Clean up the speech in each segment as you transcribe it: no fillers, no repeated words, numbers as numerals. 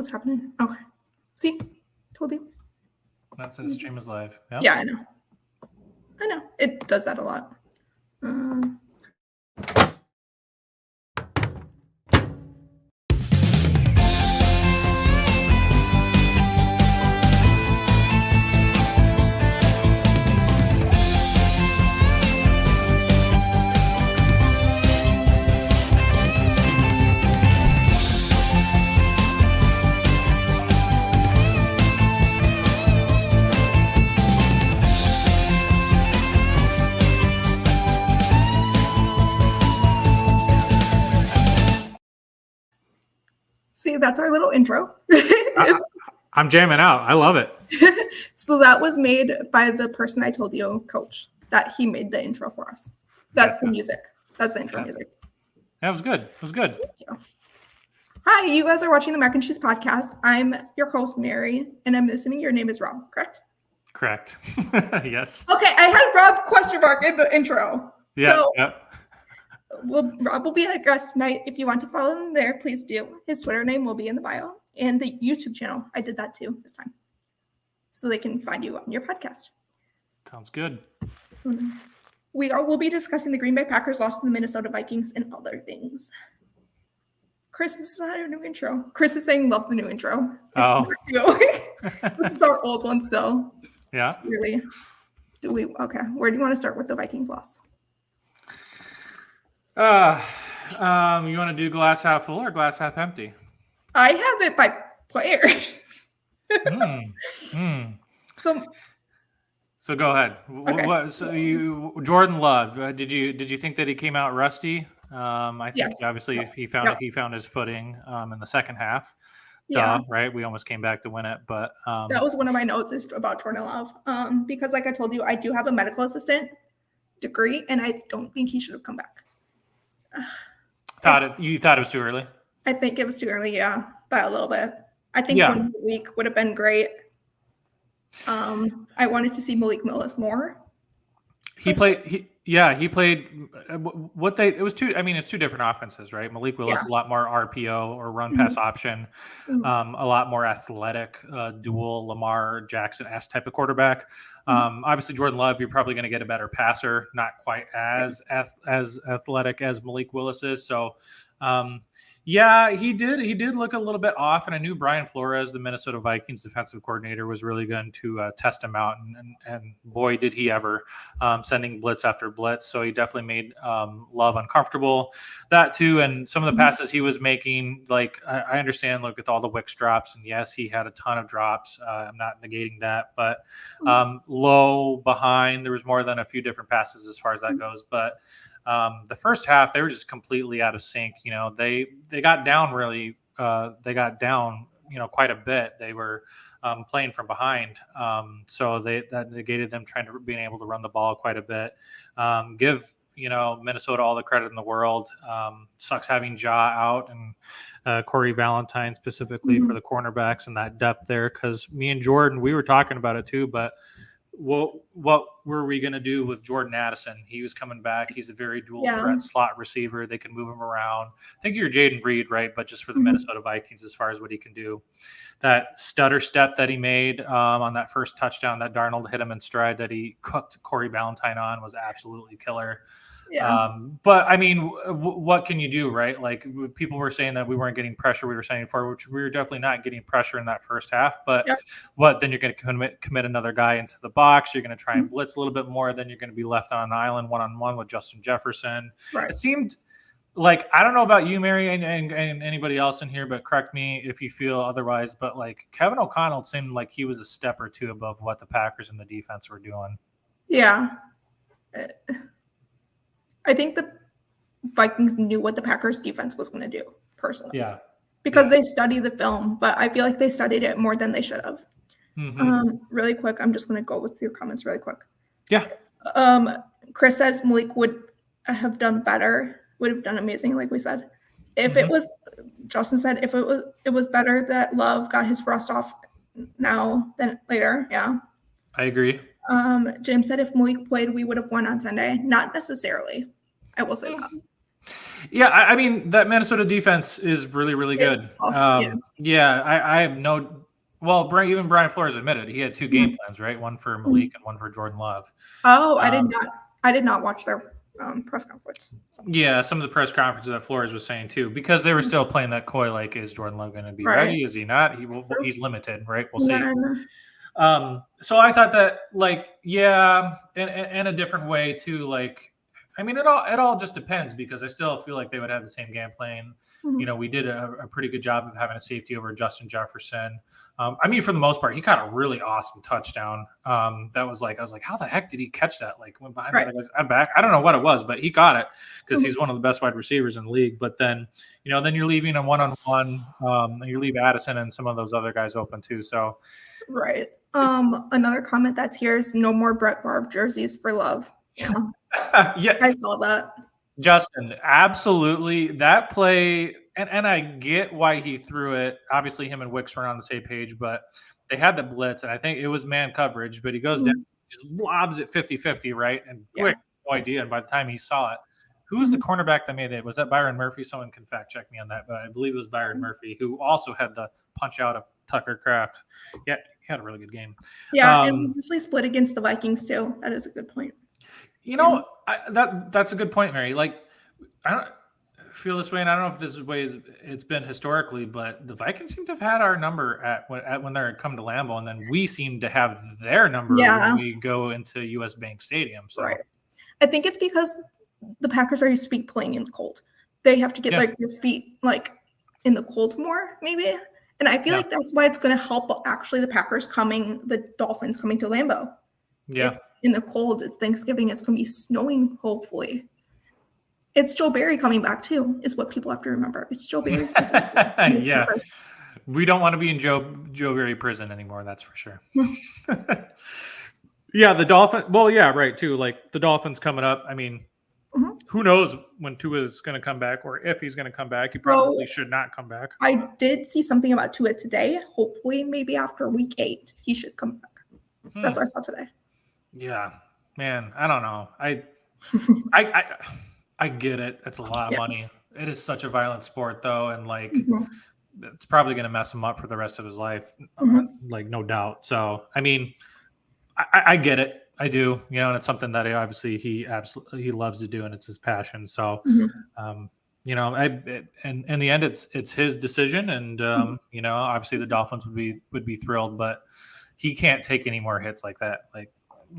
what's happening? Okay. See? Told you. That says stream is live. Yep. Yeah, I know. It does that a lot. See, that's our little intro. I'm jamming out. I love it. So that was made by the person I told you, Coach, that he made the intro for us. That's the music. That's the intro music. That was good. It was good. Thank you. Hi, you guys are watching the Mac and Cheese podcast. I'm your host, Mary, and I'm assuming your name is Rob, correct? Correct. Yes. Okay, I had Rob question mark in the intro. Yeah. So, yep. Rob will be a guest tonight. If you want to follow him there, please do. His Twitter name will be in the bio and the YouTube channel. I did that too this time, so they can find you on your podcast. Sounds good. We'll be discussing the Green Bay Packers loss to the Minnesota Vikings and other things. Chris, this is not our new intro. Chris is saying love the new intro. This is our old one still. Yeah. Really? Okay. Where do you want to start with the Vikings loss? You want to do glass half full or glass half empty? I have it by players. So go ahead. Okay. Jordan Love. Did you think that he came out rusty? I think obviously he found his footing in the second half. Yeah. Right. We almost came back to win it, but that was one of my notes is about Jordan Love. Because like I told you, I do have a medical assistant degree, and I don't think he should have come back. You thought it was too early? I think it was too early, yeah, by a little bit. I think 1 week would have been great. I wanted to see Malik Willis more. He played. It's two different offenses, right? Malik Willis is a lot more RPO or run pass option, a lot more athletic, dual Lamar Jackson-esque type of quarterback. Obviously, Jordan Love, you're probably going to get a better passer, not quite as athletic as Malik Willis is. So, he did look a little bit off, and I knew Brian Flores, the Minnesota Vikings defensive coordinator, was really going to test him out, and boy, did he ever, sending blitz after blitz. So he definitely made Love uncomfortable. That too, and some of the passes he was making, like I understand, look at all the Wicks drops, and yes, he had a ton of drops. I'm not negating that, but low, behind, there was more than a few different passes as far as that goes, but. The first half, they were just completely out of sync. You know, they got down really. They got down, quite a bit. They were playing from behind, so that negated them being able to run the ball quite a bit. Give Minnesota all the credit in the world. Sucks having Ja out and Corey Valentine specifically for the cornerbacks and that depth there. Because me and Jordan, we were talking about it too, but. What were we going to do with Jordan Addison? He was coming back. He's a very dual threat slot receiver. They can move him around. I think you're Jaden Reed, right? But just for the Minnesota Vikings, as far as what he can do. That stutter step that he made on that first touchdown that Darnold hit him in stride that he cooked Corey Valentine on was absolutely killer. Yeah. But I mean, what can you do, right? Like people were saying that we weren't getting pressure. We were saying which we were definitely not getting pressure in that first half. But then you're going to commit another guy into the box. You're going to try and blitz a little bit more. Then you're going to be left on an island one-on-one with Justin Jefferson. Right. It seemed like, I don't know about you, Mary, and anybody else in here, but correct me if you feel otherwise. But like Kevin O'Connell seemed like he was a step or two above what the Packers and the defense were doing. Yeah. I think the Vikings knew what the Packers defense was going to do, personally. Yeah. Because they study the film, but I feel like they studied it more than they should have. Really quick, I'm just going to go with your comments really quick. Yeah. Chris says Malik would have done better, would have done amazing, like we said. If it was, Justin said, if it was better that Love got his rust off now than later. Yeah. I agree. James said if Malik played, we would have won on Sunday. Not necessarily. I will say that. Yeah, I mean that Minnesota defense is really, really good. It's tough. Yeah, I have no. Well, even Brian Flores admitted he had 2 game Mhm. plans, right? One for Mhm. Malik and one for Jordan Love. Oh, Um, I did not watch their press conference. So. yeah, some of the press conferences that Flores was saying too, because they were still playing that coy, like, is Jordan Love going to be Right. ready? Is he not? True. He's limited, right? We'll And see. then, So I thought that, like, yeah, in a different way too. Like, I mean, it all just depends, because I still feel like they would have the same game plan. mhm. We did a pretty good job of having a safety over Justin Jefferson. I mean, for the most part, he caught a really awesome touchdown. That was like, I was like, how the heck did he catch that? Like, went behind the Right. other guy's back. I don't know what it was, but he caught it because Mhm. he's one of the best wide receivers in the league. But then, then you're leaving a one-on-one, and you leave Addison and some of those other guys open too. So, Right. Another comment that's here is no more Brett Favre jerseys for Love. Yeah, yeah, I saw that. Justin, absolutely. That play, and I get why he threw it. Obviously, him and Wicks were on the same page, but they had the blitz, and I think it was man coverage, but he goes down, Mhm. just lobs it 50-50, right? And Yeah. Wick, no idea. And by the time he saw it, who's the cornerback that made it? Was that Byron Murphy? Someone can fact check me on that, but I believe it was Byron Murphy, who also had the punch out of Tucker Kraft. Yeah, he had a really good game. Yeah, and we usually split against the Vikings too. That is a good point. That's a good point, Mary. Like, I don't feel this way, and I don't know if this is the way it's been historically, but the Vikings seem to have had our number when they're come to Lambeau, and then we seem to have their number when we go into US Bank Stadium. So, right. I think it's because the Packers are used to be playing in the cold. They have to get like their feet like in the cold more, maybe. And I feel like that's why it's going to help actually the Dolphins coming to Lambeau. Yeah. It's in the cold. It's Thanksgiving. It's going to be snowing, hopefully. It's Joe Barry coming back, too, is what people have to remember. It's Joe Barry's yeah. We don't want to be in Joe Barry prison anymore, that's for sure. Yeah, the Dolphins. Well, yeah, right, too. Like, the Dolphins coming up. I mean, who knows when Tua is going to come back, or if he's going to come back. He probably should not come back. I did see something about Tua today. Hopefully, maybe after week 8, he should come back. That's what I saw today. Yeah, man, I don't know. I get it. It's a lot of money. It is such a violent sport, though, and like it's probably going to mess him up for the rest of his life, like no doubt. So, I mean, I get it. I do, and it's something that he loves to do, and it's his passion. So, in the end, it's his decision, and obviously the Dolphins would be thrilled, but he can't take any more hits like that. Like,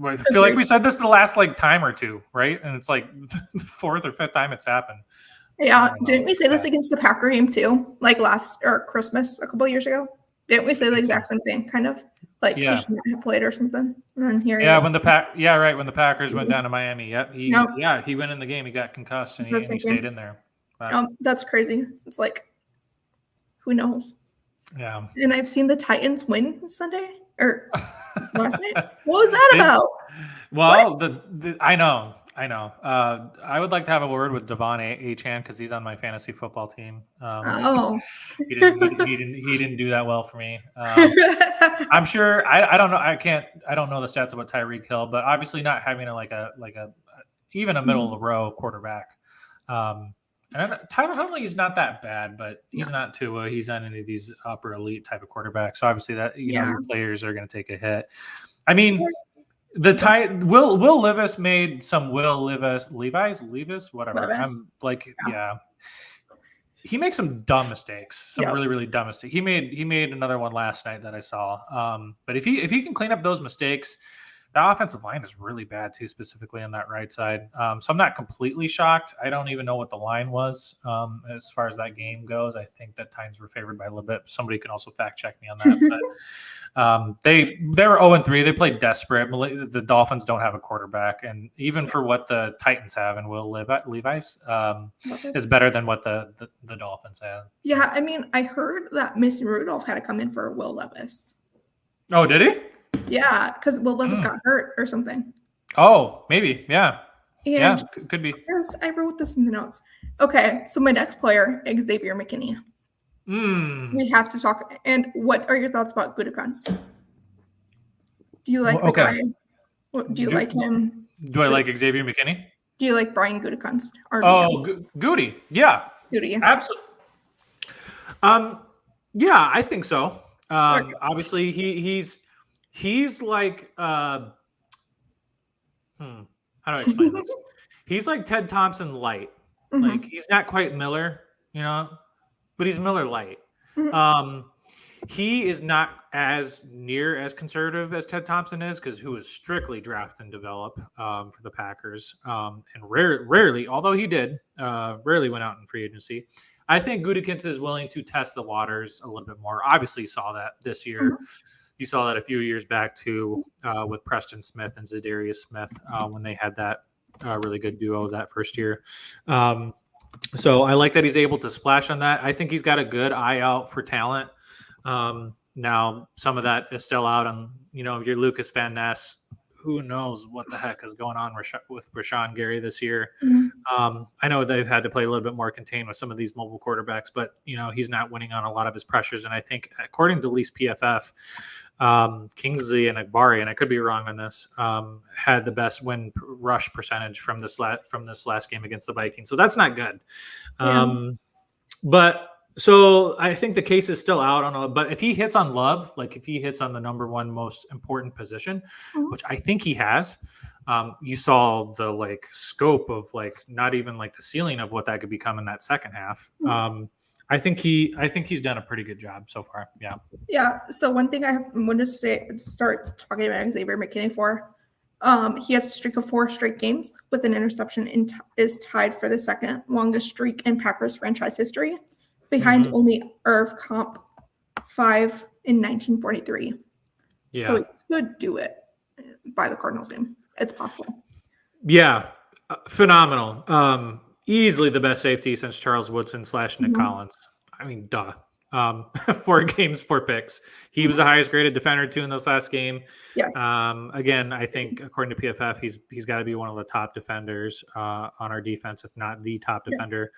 I feel like we said this the last time or two, right? And it's like the 4th or 5th time it's happened. Yeah, didn't we say this against the Packer game too? Like Christmas a couple of years ago? Didn't we say the exact same thing? Kind of like he should not have played or something. And then here he is. When the Packers went down to Miami. Yep. He went in the game. He got concussed and he stayed in there. That's crazy. It's like, who knows? Yeah. And I've seen the Titans win Sunday or last night. What was that about? Well, I know. I would like to have a word with Devon Achane because he's on my fantasy football team. He didn't do that well for me. I'm sure. I don't know. I don't know the stats about Tyreek Hill, but obviously not having even a middle of the row quarterback. And Tyler Huntley is not that bad, but he's not Tua. He's not any of these upper elite type of quarterbacks. So obviously that your players are going to take a hit. I mean. Will Levis made some Levis, whatever. I'm like, he makes some dumb mistakes, really, really dumb mistakes. He made another one last night that I saw. But if he can clean up those mistakes, the offensive line is really bad too, specifically on that right side. So I'm not completely shocked. I don't even know what the line was as far as that game goes. I think that Titans were favored by a little bit. Somebody can also fact check me on that. But they were 0-3. They played desperate. The Dolphins don't have a quarterback, and even for what the Titans have and Will Levis is better than what the Dolphins have. Yeah, I mean, I heard that Mason Rudolph had to come in for Will Levis. Oh, did he? Yeah, because Will Levis got hurt or something. Oh, maybe. Yeah. And could be. Yes, I wrote this in the notes. Okay, so my next player, Xavier McKinney. We have to talk. And what are your thoughts about Gutekunst? Do you like the guy? Do you like him? Do I like Xavier McKinney? Do you like Brian Gutekunst? Goody. Yeah. Goody. Absolutely. Yeah, I think so. Obviously he's like how do I explain this? He's like Ted Thompson light. Mm-hmm. Like he's not quite Miller, but he's Miller light. Mm-hmm. He is not as near as conservative as Ted Thompson is, who was strictly draft and develop for the Packers, and rarely, although he did, rarely went out in free agency. I think Gutekunst is willing to test the waters a little bit more. Obviously, you saw that this year. Mm-hmm. You saw that a few years back too, with Preston Smith and Zadarius Smith when they had that really good duo that first year. So I like that he's able to splash on that. I think he's got a good eye out for talent. Now some of that is still out on, your Lucas Van Ness. Who knows what the heck is going on with Rashawn Gary this year. Mm-hmm. I know they've had to play a little bit more contained with some of these mobile quarterbacks, but he's not winning on a lot of his pressures. And I think according to at least PFF, Kingsley and Akbari, and I could be wrong on this, had the best win rush percentage from this last game against the Vikings. So that's not good. But so I think the case is still out on but if he hits on Love, like if he hits on the number one most important position, which I think he has, you saw the scope of not even the ceiling of what that could become in that second half. I think he's done a pretty good job so far. Yeah. Yeah. So one thing I want to start talking about Xavier McKinney for. He has a streak of 4 straight games with an interception and is tied for the second longest streak in Packers franchise history, behind only Irv Comp 5 in 1943. Yeah. So he could do it by the Cardinals game. It's possible. Yeah. Phenomenal. Easily the best safety since Charles Woodson / Nick Collins. I mean, duh. 4 games, 4 picks. He was the highest graded defender too in this last game. Yes. Again, I think according to PFF, he's got to be one of the top defenders on our defense, if not the top defender.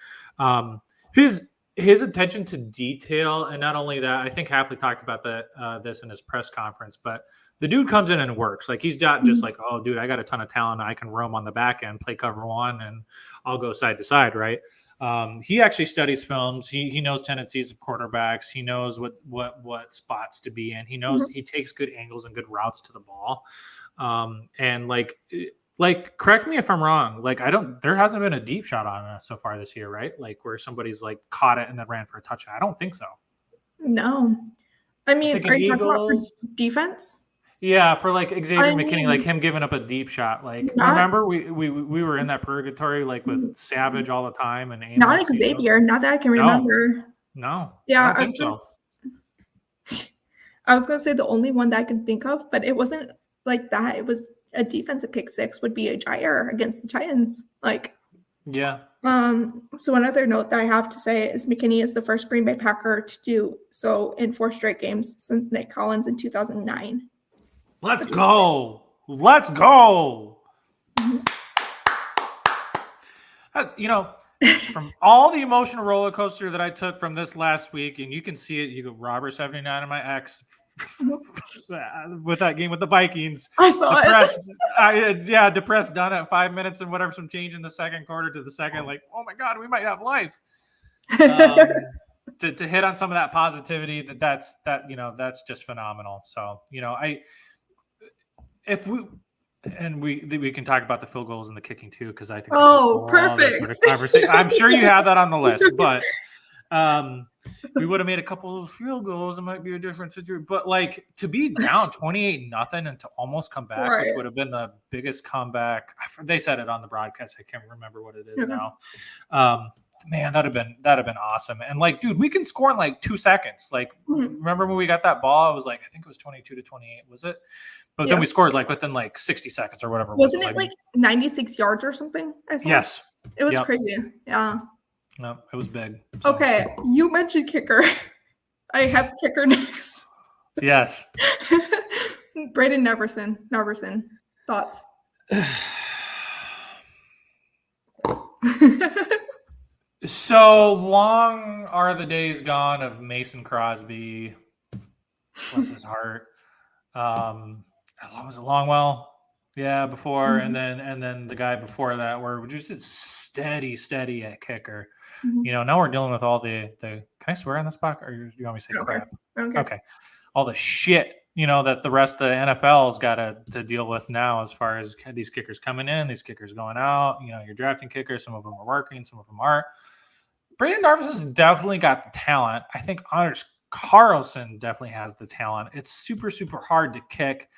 His attention to detail, and not only that, I think Hafley talked about this in his press conference, but the dude comes in and works. Like he's not just like, oh, dude, I got a ton of talent. I can roam on the back end, play cover one, and I'll go side to side, right? He actually studies films. He knows tendencies of quarterbacks. He knows what spots to be in. He knows he takes good angles and good routes to the ball. And correct me if I'm wrong. There hasn't been a deep shot on us so far this year, right? Where somebody's caught it and then ran for a touchdown. I don't think so. No. I mean, are you talking about for defense? Yeah, for Xavier McKinney, him giving up a deep shot. Remember we were in that purgatory with Savage all the time and Amos, not Xavier, not that I can remember. No. Yeah, I was gonna say the only one that I can think of, but it wasn't like that. It was a defensive pick 6 would be a Jair against the Titans. Yeah. So another note that I have to say is McKinney is the first Green Bay Packer to do so in 4 straight games since Nick Collins in 2009. Let's go. Let's go. From all the emotional roller coaster that I took from this last week, and you can see it, you go Robert 79 and my ex with that game with the Vikings. I saw it. Depressed done at 5 minutes and whatever, some change in the second quarter to the second, oh my God, we might have life. To hit on some of that positivity, that's just phenomenal. So, we can talk about the field goals and the kicking too, because I think perfect sort of conversation. I'm sure you have that on the list, but we would have made a couple of field goals. It might be a different situation, but to be down 28-0 and to almost come back, which would have been the biggest comeback. They said it on the broadcast. I can't remember what it is now. Man, that'd have been awesome. And dude, we can score in 2 seconds. Remember when we got that ball? I was I think it was 22-28. Was it? But then we scored within 60 seconds or whatever. Wasn't it 96 yards or something? Yes. It was crazy. Yeah. No, it was big. So. Okay. You mentioned kicker. I have kicker next. Yes. Braden Neverson. Thoughts? So long are the days gone of Mason Crosby. Bless his heart. Was it Longwell? Yeah, before and then the guy before that were just steady at kicker. Now we're dealing with all the can I swear on this podcast, or do you want me to say crap? Okay. All the shit, that the rest of the NFL's got to deal with now as far as these kickers coming in, these kickers going out. You're drafting kickers. Some of them are working, some of them aren't. Brandon Darvis has definitely got the talent. I think Anders Carlson definitely has the talent. It's super, super hard to kick.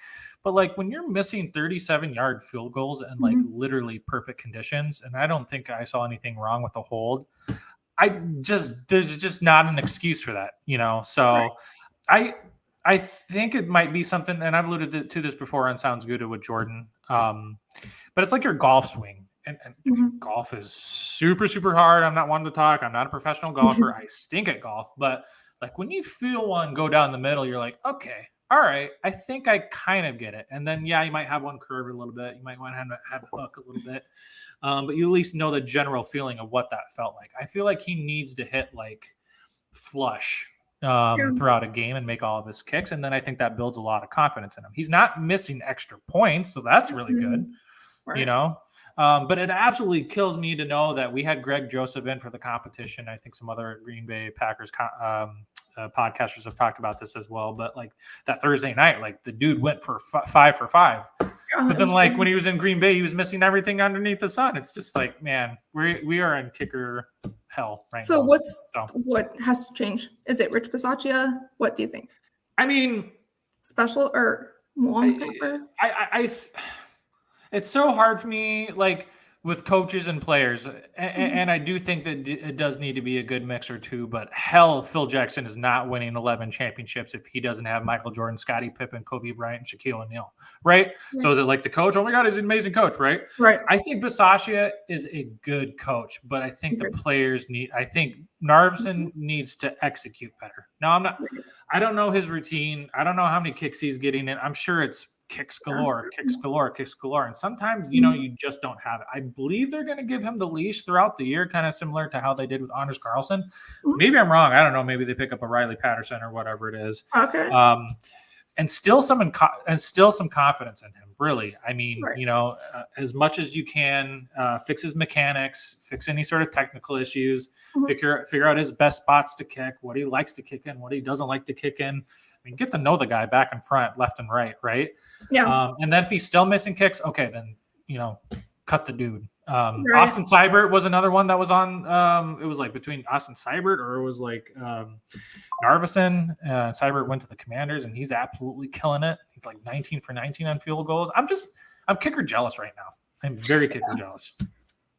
But like when you're missing 37-yard field goals and like literally perfect conditions, and I don't think I saw anything wrong with the hold. There's just not an excuse for that, So I think it might be something, and I've alluded to this before on Sounds Good with Jordan. But it's like your golf swing. And golf is super, super hard. I'm not one to talk. I'm not a professional golfer. I stink at golf. But like when you feel one go down the middle, you're like, okay, all right, I think I kind of get it. And then, you might have one curve a little bit. You might want to have a hook a little bit. But you at least know the general feeling of what that felt like. I feel like he needs to hit like flush throughout a game and make all of his kicks. And then I think that builds a lot of confidence in him. He's not missing extra points, so that's really good, but it absolutely kills me to know that we had Greg Joseph in for the competition. I think some other Green Bay Packers podcasters have talked about this as well. But like that Thursday night, like the dude went for 5 for 5. But then like when he was in Green Bay, he was missing everything underneath the sun. It's just like, man, we are in kicker hell right now. So what has to change? Is it Rich Bisaccia? What do you think? I mean, special or long snapper? It's so hard for me, like with coaches and players, and I do think that it does need to be a good mix or two. But hell, Phil Jackson is not winning 11 championships if he doesn't have Michael Jordan, Scottie Pippen, Kobe Bryant, and Shaquille O'Neal, right? So is it like the coach? Oh my God, he's an amazing coach, right? Right. I think Bisaccia is a good coach, but I think the players need. I think Narveson needs to execute better. Now I don't know his routine. I don't know how many kicks he's getting in. I'm sure it's kicks galore. And sometimes, you just don't have it. I believe they're going to give him the leash throughout the year, kind of similar to how they did with Anders Carlson. Maybe I'm wrong. I don't know. Maybe they pick up a Riley Patterson or whatever it is. Okay. And still some confidence in him. Really, I mean, as much as you can, fix his mechanics, fix any sort of technical issues, figure out his best spots to kick, what he likes to kick in, what he doesn't like to kick in. I mean, get to know the guy back and front, left and right? Yeah. And then if he's still missing kicks, okay, then cut the dude. Austin Seibert was another one that was on. It was like between Austin Seibert or it was like Narveson. Seibert went to the Commanders, and he's absolutely killing it. He's like 19 for 19 on field goals. I'm kicker jealous right now. I'm very kicker jealous.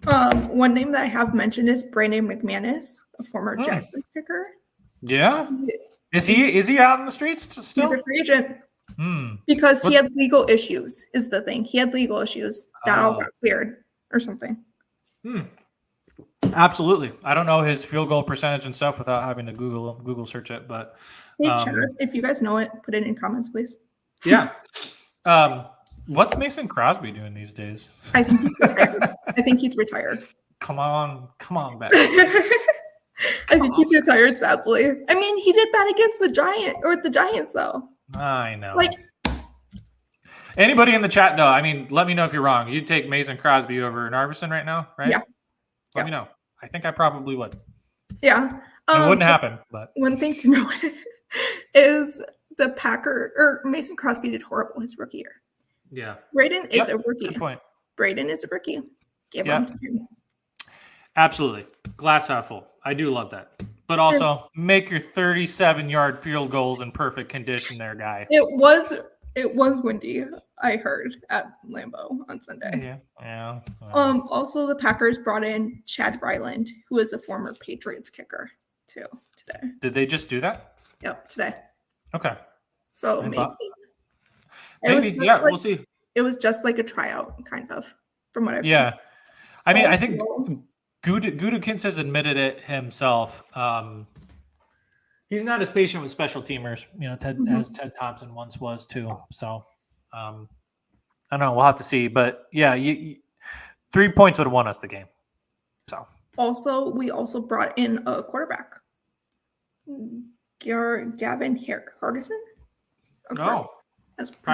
One name that I have mentioned is Brandon McManus, a former Jaguars kicker. Yeah. Is he out in the streets still? He's a free agent. Because he had legal issues is the thing. He had legal issues that all got cleared or something. Absolutely. I don't know his field goal percentage and stuff without having to Google search it, but hey, Chad, if you guys know it, put it in comments, please. Yeah. What's Mason Crosby doing these days? I think he's retired. Come on back. I think he's retired, sadly. I mean, he did bad against the Giants, though. I know. Like, anybody in the chat, though, I mean, let me know if you're wrong. You'd take Mason Crosby over Narveson right now, right? Yeah. Let me know. I think I probably would. Yeah. It wouldn't happen, but one thing to know is Mason Crosby did horrible his rookie year. Yeah. Braden is a rookie. Good point. Braden is a rookie. Give him to him. Absolutely. Glass half full. I do love that. But also make your 37-yard field goals in perfect condition there, guy. It was windy, I heard, at Lambeau on Sunday. Yeah. Also, the Packers brought in Chad Ryland, who is a former Patriots kicker, too, today. Did they just do that? Yep, today. Okay. So maybe. We'll see. It was just like a tryout, kind of, from what I've seen. Yeah. I mean, I think Gudikins has admitted it himself. He's not as patient with special teamers, as Ted Thompson once was too. So, I don't know. We'll have to see. But yeah, 3 points would have won us the game. So we also brought in a quarterback, Gavin Hardison.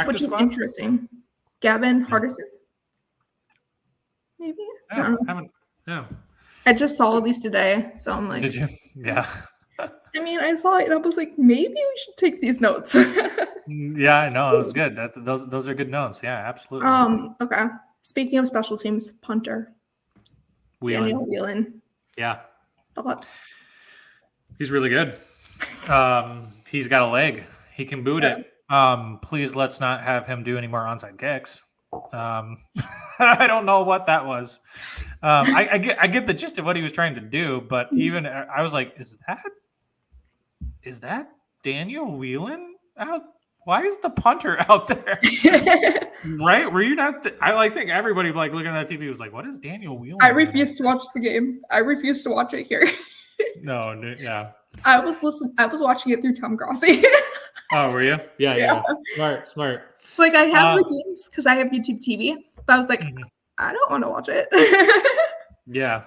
which is interesting. Gavin Hardison. Maybe. I Yeah, don't know. haven't. Yeah. I just saw these today, so I'm like. Did you? Yeah. I mean, I saw it and I was like, maybe we should take these notes. Yeah, no, it was good. Those are good notes. Yeah, absolutely. Okay. Speaking of special teams, punter Daniel Whelan. Yeah. Thoughts? He's really good. He's got a leg. He can boot it. Please let's not have him do any more onside kicks. I don't know what that was. I get the gist of what he was trying to do, but even I was like, is that Daniel Whelan out? Why is the punter out there? Right? Were you not? I think everybody looking at that TV was like, what is Daniel Whelan? I refuse to watch the game. I refuse to watch it here. No, yeah. I was watching it through Tom Grossi. Oh, were you? Yeah. Smart. Like I have the games because I have YouTube TV, but I was like, I don't want to watch it. Yeah.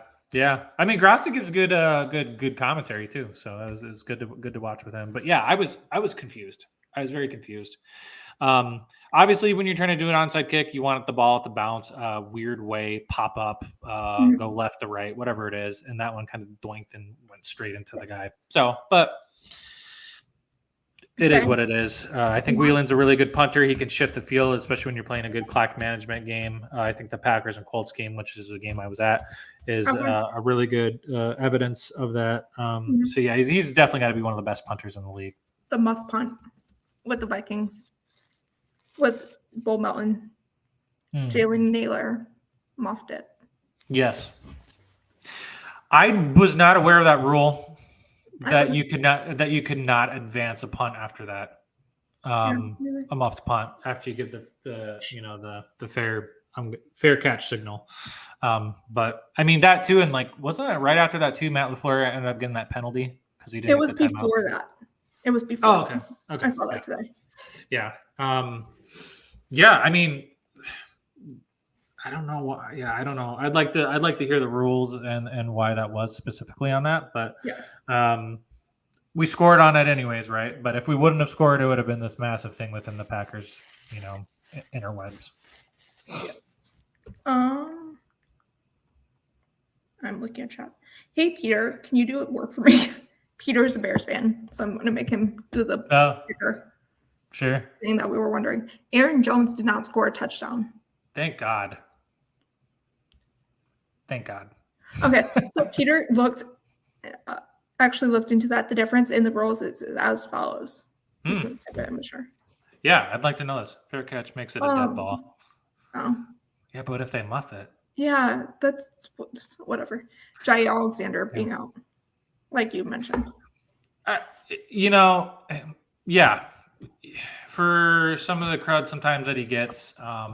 I mean, Grossi gives good commentary too, so it was good to watch with him. But yeah, I was confused. I was very confused. Obviously, when you're trying to do an onside kick, you want the ball at the bounce, weird way, pop up, go left to right, whatever it is, and that one kind of doinked and went straight into the guy. So, but it is what it is. I think Whelan's a really good punter. He can shift the field, especially when you're playing a good clock management game. I think the Packers and Colts game, which is the game I was at, is a really good evidence of that. So yeah, he's definitely got to be one of the best punters in the league. The muff punt with the Vikings, with Bull Melton, Jalen Naylor muffed it. Yes, I was not aware of that rule. That you could not advance a punt after that, a muffed punt after you give the fair catch signal. But I mean that too, and wasn't it right after that too? Matt LaFleur ended up getting that penalty because he didn't. It was before that. It was before. Oh, okay. I saw that today. Yeah. Yeah. I mean, I don't know why. Yeah, I don't know. I'd like to hear the rules and why that was specifically on that. But yes, we scored on it anyways, right? But if we wouldn't have scored, it would have been this massive thing within the Packers, interwebs. Yes. I'm looking at chat. Hey Peter, can you do it work for me? Peter is a Bears fan, so I'm going to make him do the kicker. Sure. Thing that we were wondering. Aaron Jones did not score a touchdown. Thank God. Okay, so Peter actually looked into that. The difference in the rules is as follows. I'm sure. Yeah, I'd like to know this. Fair catch makes it a dead ball. Oh. Yeah, but if they muff it. Yeah, that's whatever. Jay Alexander being out, like you mentioned. Yeah. For some of the crud sometimes that he gets, I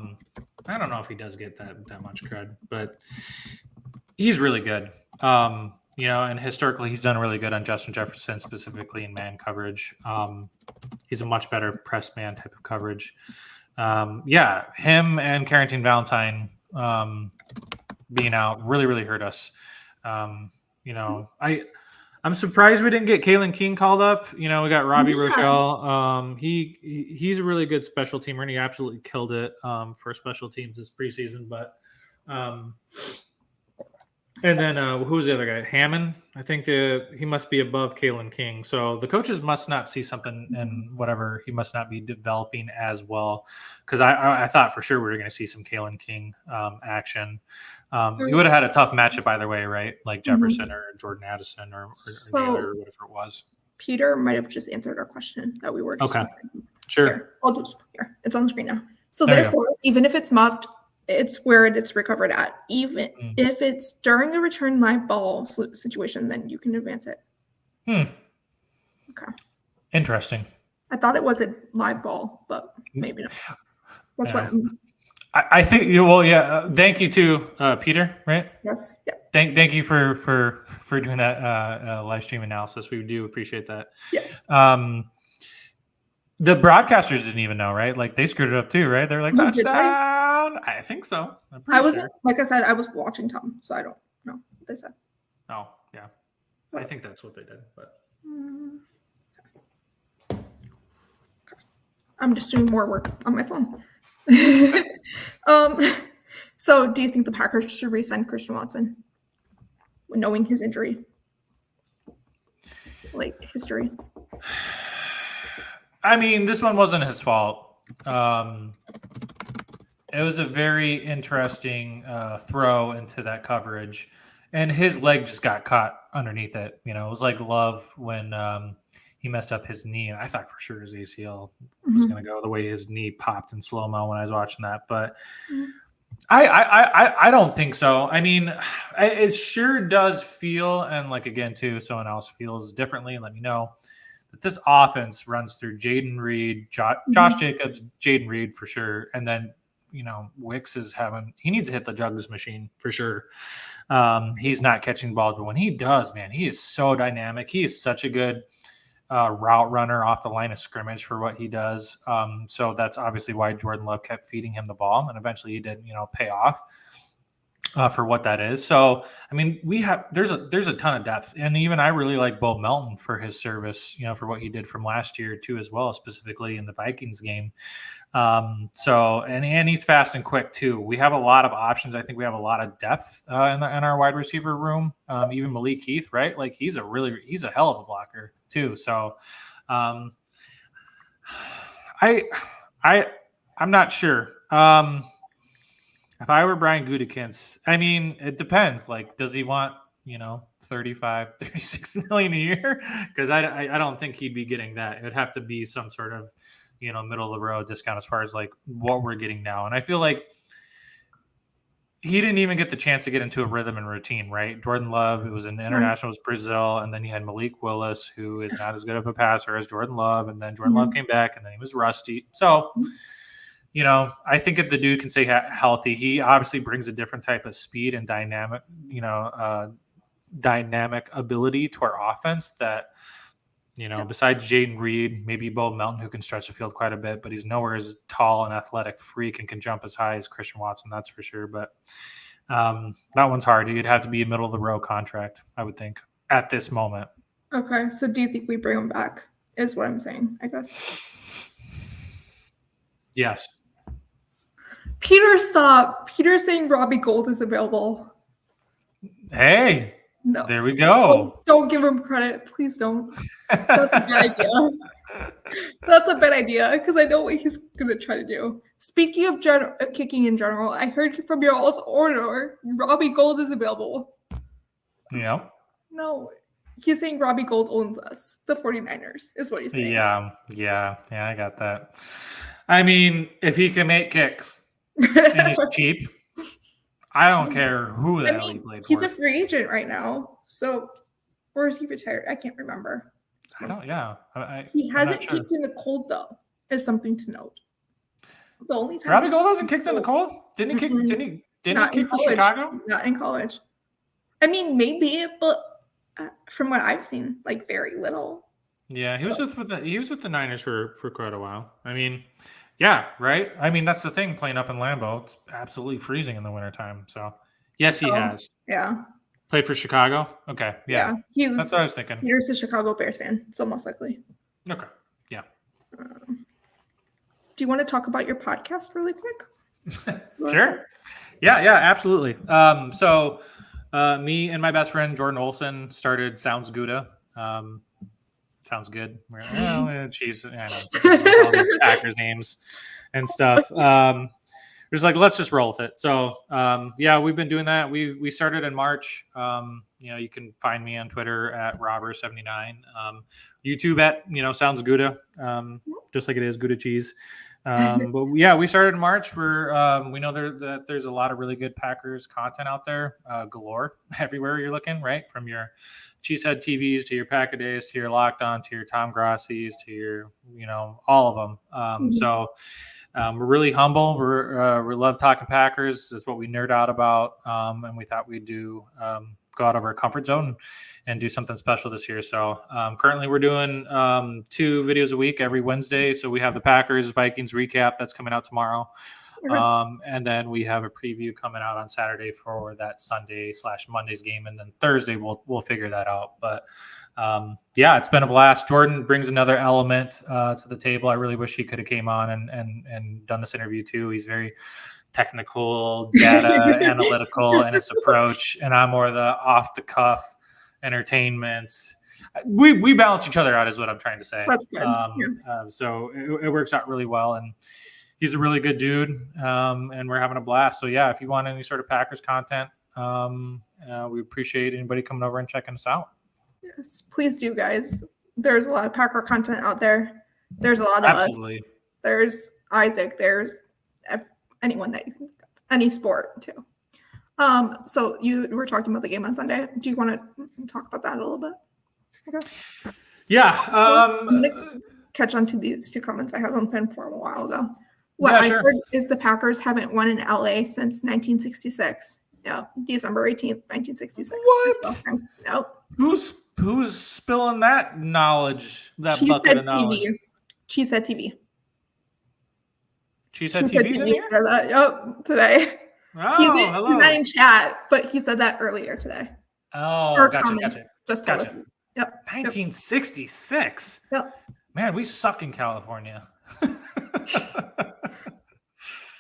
don't know if he does get that much cred, but he's really good. And historically he's done really good on Justin Jefferson, specifically in man coverage. He's a much better press man type of coverage. Him and Carrington Valentine being out really, really hurt us. I'm surprised we didn't get Kalen King called up. We got Robbie Rochelle. He's a really good special teamer, and he absolutely killed it for special teams this preseason. But and then who's the other guy? Hammond. I think he must be above Kalen King. So the coaches must not see something in whatever he must not be developing as well. Because I thought for sure we were going to see some Kalen King action. You would have had a tough matchup either way, right? Like Jefferson or Jordan Addison or whatever it was. Peter might have just answered our question that we were just wondering. Sure. Here, I'll just here. It's on the screen now. So therefore, even if it's muffed, it's where it's recovered at. Even if it's during a return live ball situation, then you can advance it. Okay. Interesting. I thought it was a live ball, but maybe not. That's what I think. Well, yeah. Thank you to Peter. Right. Yes. Yeah. Thank you for doing that live stream analysis. We do appreciate that. Yes. The broadcasters didn't even know, right? Like they screwed it up too, right? They're like touchdown. I think so. I wasn't like I said. I was watching Tom, so I don't know what they said. Oh yeah, I think that's what they did. But I'm just doing more work on my phone. So do you think the Packers should re-sign Christian Watson, knowing his injury, like history? I mean, this one wasn't his fault. It was a very interesting throw into that coverage, and his leg just got caught underneath it. You know, it was like Love when he messed up his knee, and I thought for sure his ACL was going to go the way his knee popped in slow mo when I was watching that. But I don't think so. I mean, it sure does feel, and like again too, someone else feels differently. Let me know that this offense runs through Jaden Reed, Josh Jacobs, Jaden Reed for sure, and then Wicks he needs to hit the jugs machine for sure. He's not catching balls, but when he does, man, he is so dynamic. He is such a good route runner off the line of scrimmage for what he does. So that's obviously why Jordan Love kept feeding him the ball, and eventually he did, pay off for what that is. So, I mean, there's a ton of depth, and even I really like Bo Melton for his service, for what he did from last year too, as well, specifically in the Vikings game. So, and he's fast and quick too. We have a lot of options. I think we have a lot of depth in our wide receiver room. Even Malik Heath, right? Like he's a hell of a blocker too. So, I'm not sure. If I were Brian Gutekunst, I mean, it depends. Like, does he want, 35, 36 million a year? Because I don't think he'd be getting that. It would have to be some sort of, middle of the road discount as far as like what we're getting now. And I feel like he didn't even get the chance to get into a rhythm and routine, right? Jordan Love, it was an international, Brazil, and then you had Malik Willis, who is not as good of a passer as Jordan Love, and then Jordan Love came back, and then he was rusty. So, I think if the dude can stay healthy, he obviously brings a different type of speed and dynamic ability to our offense that, besides Jaden Reed, maybe Bo Melton, who can stretch the field quite a bit, but he's nowhere as tall and athletic freak and can jump as high as Christian Watson, that's for sure. But that one's hard. It'd have to be a middle of the road contract, I would think, at this moment. Okay, so do you think we bring him back, is what I'm saying, I guess? Yes. Peter, stop. Peter's saying Robbie Gould is available. Hey. No. There we go. Don't give him credit. Please don't. That's a bad idea. That's a bad idea because I know what he's going to try to do. Speaking of kicking in general, I heard from your all's order, Robbie Gould is available. Yeah. No. He's saying Robbie Gould owns us, the 49ers, is what he's saying. Yeah, I got that. I mean, if he can make kicks and he's cheap, I don't care who the hell he played for. He's a free agent right now. So, or is he retired? I can't remember. He hasn't kicked in the cold, though, is something to note. The only time Robbie Gould hasn't kicked in the cold? Didn't he kick? Didn't he kick for Chicago? Not in college. I mean, maybe, but from what I've seen, like very little. Yeah, he was with the Niners for quite a while. I mean, yeah, right? I mean, that's the thing, playing up in Lambeau. It's absolutely freezing in the wintertime. So, yes, he has. Yeah. Played for Chicago? Okay, yeah. That's what I was thinking. Peter's a Chicago Bears fan, so most likely. Okay, yeah. Do you want to talk about your podcast really quick? Sure. Yeah, absolutely. So me and my best friend, Jordan Olson, started Sounds Gouda. Sounds good. Cheese. I know all these Packers names and stuff. Just like, let's just roll with it. So, we've been doing that. We started in March. You can find me on Twitter at Robber79. YouTube at Sounds Gouda, just like it is Gouda cheese. But yeah, we started in March. We know that there's a lot of really good Packers content out there, galore everywhere you're looking, right? From your Cheesehead TVs to your Pack-A-Days to your Locked On to your Tom Grossies to your, all of them. So we're really humble. We love talking Packers. That's what we nerd out about. And we thought we'd go out of our comfort zone and do something special this year. So currently we're doing 2 videos a week every Wednesday. So we have the Packers Vikings recap that's coming out tomorrow. And then we have a preview coming out on Saturday for that Sunday/Monday's game. And then Thursday we'll figure that out. But Yeah, it's been a blast. Jordan brings another element to the table. I really wish he could have came on and done this interview too. He's very technical, data analytical in his approach, and I'm more the off the cuff entertainment. We balance each other out, is what I'm trying to say. That's good. So it works out really well, and he's a really good dude, and we're having a blast. So yeah, if you want any sort of Packers content, we appreciate anybody coming over and checking us out. Yes, please do, guys. There's a lot of Packer content out there. There's a lot of Absolutely. us. There's Isaac. There's anyone that you can think of. Any sport too. So you were talking about the game on Sunday. Do you want to talk about that a little bit? Okay. Yeah. I'm gonna catch on to these two comments. I haven't been for a while ago. What I heard is the Packers haven't won in LA since 1966. Yeah, December 18th, 1966. What? Nope. Who's spilling that knowledge? That She bucket said of knowledge. TV. She said TV. She said TV's in here? Said that. Yep, today. Oh, he's not in chat, but he said that earlier today. Oh, gotcha. Just tell us. Yep. 1966. Yep. Man, we suck in California.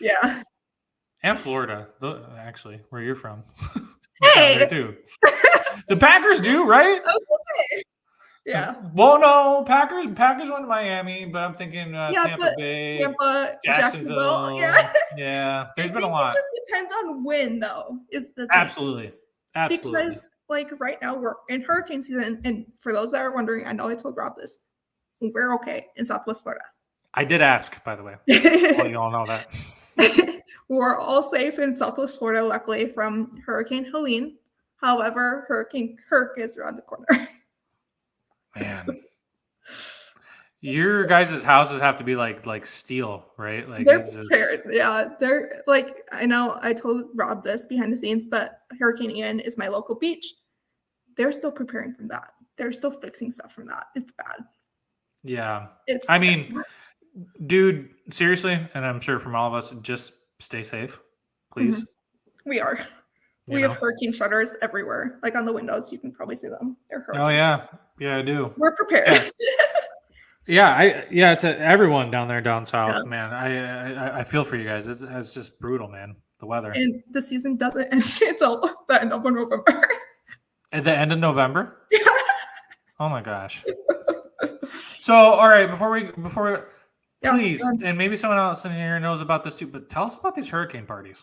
Yeah. And Florida, actually, where you're from. Hey! Too. The Packers do, right? I was gonna say. Yeah. Well, no, Packers went to Miami, but I'm thinking Tampa Bay, Jacksonville. Yeah. There's been a lot. It just depends on when, though, is the thing. Absolutely. Because, like, right now we're in hurricane season, and for those that are wondering, I know I told Rob this, we're okay in Southwest Florida. I did ask, by the way. Well, you all know that. We're all safe in Southwest Florida, luckily, from Hurricane Helene. However, Hurricane Kirk is around the corner. Man, your guys' houses have to be like steel, right? Like they're prepared. Yeah, they're like, I know I told Rob this behind the scenes, but Hurricane Ian is my local beach. They're still preparing from that. They're still fixing stuff from that. It's bad. Yeah, I mean, dude, seriously, and I'm sure from all of us, just stay safe, please. Mm-hmm. We are. We have hurricane shutters everywhere. Like on the windows, you can probably see them. They're hurricane. Oh yeah, yeah, I do. We're prepared. Yeah, to everyone down south, man. I feel for you guys. It's just brutal, man. The weather. And the season doesn't end until the end of November. At the end of November? Yeah. Oh my gosh. So, all right, before we please, and maybe someone else in here knows about this too, but tell us about these hurricane parties.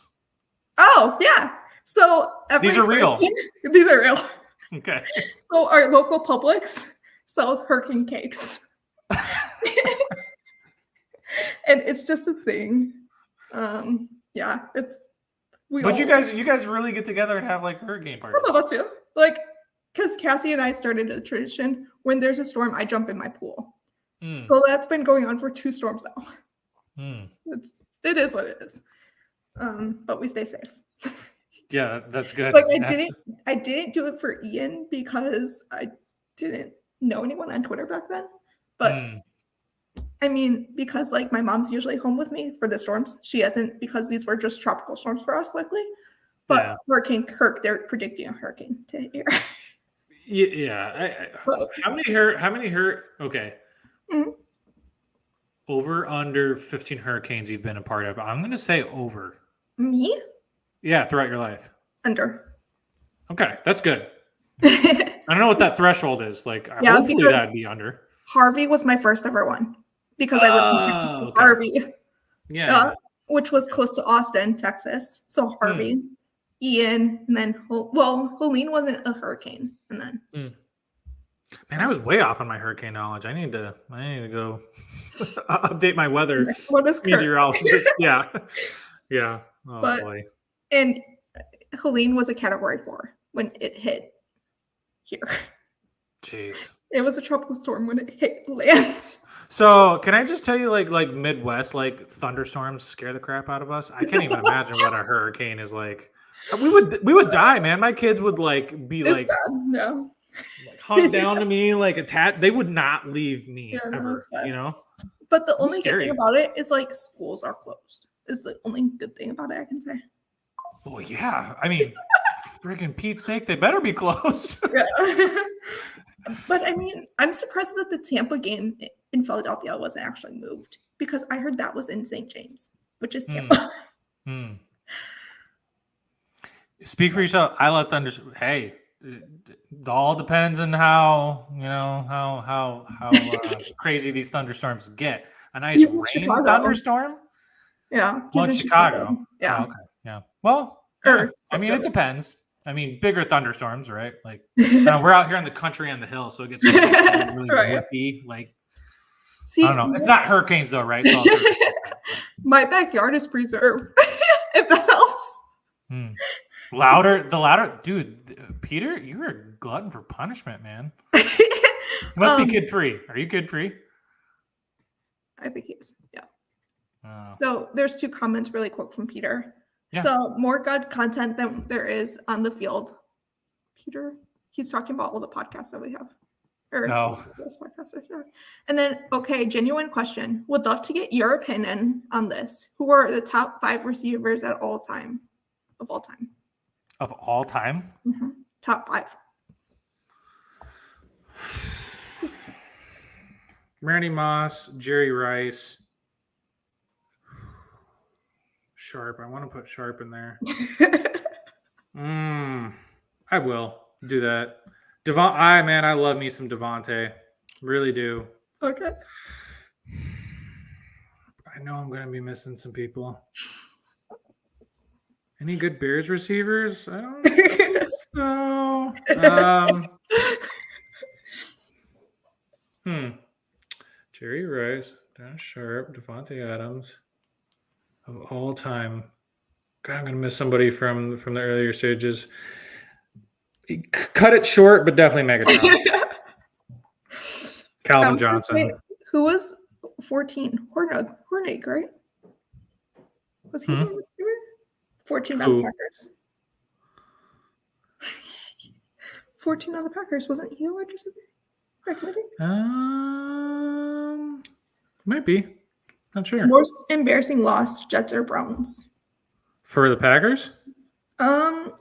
Oh yeah. So these are real. These are real. Okay. So our local Publix sells hurricane cakes. And it's just a thing. Yeah, But you guys really get together and have like hurricane parties. Some of us do. Like, because Cassie and I started a tradition. When there's a storm, I jump in my pool. So that's been going on for 2 storms now. It is what it is. But we stay safe. Yeah, that's good. Like I didn't do it for Ian because I didn't know anyone on Twitter back then. But I mean, because like my mom's usually home with me for the storms. She isn't, because these were just tropical storms for us, likely. But Hurricane Kirk, they're predicting a hurricane to hit here. Yeah. How many okay. Mm-hmm. Over under 15 hurricanes you've been a part of. I'm gonna say over. Me? Yeah, throughout your life. Under. Okay, that's good. I don't know what that threshold is. Like, hopefully that'd be under. Harvey was my first ever one because I lived in Harvey. Yeah. Which was close to Austin, Texas. So Harvey, Ian, and then Helene wasn't a hurricane, and then. Man, I was way off on my hurricane knowledge. I need to go update my weather. Next one is meteorologist. Yeah. Oh boy. And Helene was a Category 4 when it hit here. Jeez. It was a tropical storm when it hit land. So can I just tell you, like Midwest, like thunderstorms scare the crap out of us. I can't even imagine what a hurricane is like. We would die, man. My kids would be it's bad. No. Like hung down to me, like attached. They would not leave me ever. But the only good thing about it is like schools are closed. Is the only good thing about it I can say. Oh yeah, I mean, freaking Pete's sake, they better be closed. Yeah. But I mean, I'm surprised that the Tampa game in Philadelphia wasn't actually moved because I heard that was in St. James, which is Tampa. Speak for yourself. I left under. Hey, it all depends on how crazy these thunderstorms get. A nice rain thunderstorm. Yeah. Well, Chicago. Yeah. Oh, okay. Yeah. Well, yeah. I mean, it depends. I mean, bigger thunderstorms, right? Like we're out here in the country on the hill, so it gets really whippy. Like, see, I don't know. It's not hurricanes though, right? My backyard is preserved. If that helps. The louder, dude. Peter, you're a glutton for punishment, man. Must be kid free. Are you kid free? I think he is. Yeah. So there's 2 comments really quick from Peter. Yeah. So more good content than there is on the field. Peter, he's talking about all the podcasts that we have. This podcast. And then, okay, genuine question. Would love to get your opinion on this. Who are the top 5 receivers of all time? Of all time. Mm-hmm. Top 5. Randy Moss, Jerry Rice, Sharp. I want to put Sharp in there. I will do that. I love me some Devontae. Really do. Okay. I know I'm going to be missing some people. Any good Bears receivers? I don't think so. Jerry Rice, Dan Sharp, Devontae Adams. Of all time. God, I'm going to miss somebody from the earlier stages. Cut it short, but definitely Megatron. Calvin Johnson. Who was 14? Hornig, right? Was he 14 on the Packers? 14 on the Packers. Wasn't he a wide receiver? Might be. Not sure. Most embarrassing loss, Jets or Browns? For the Packers?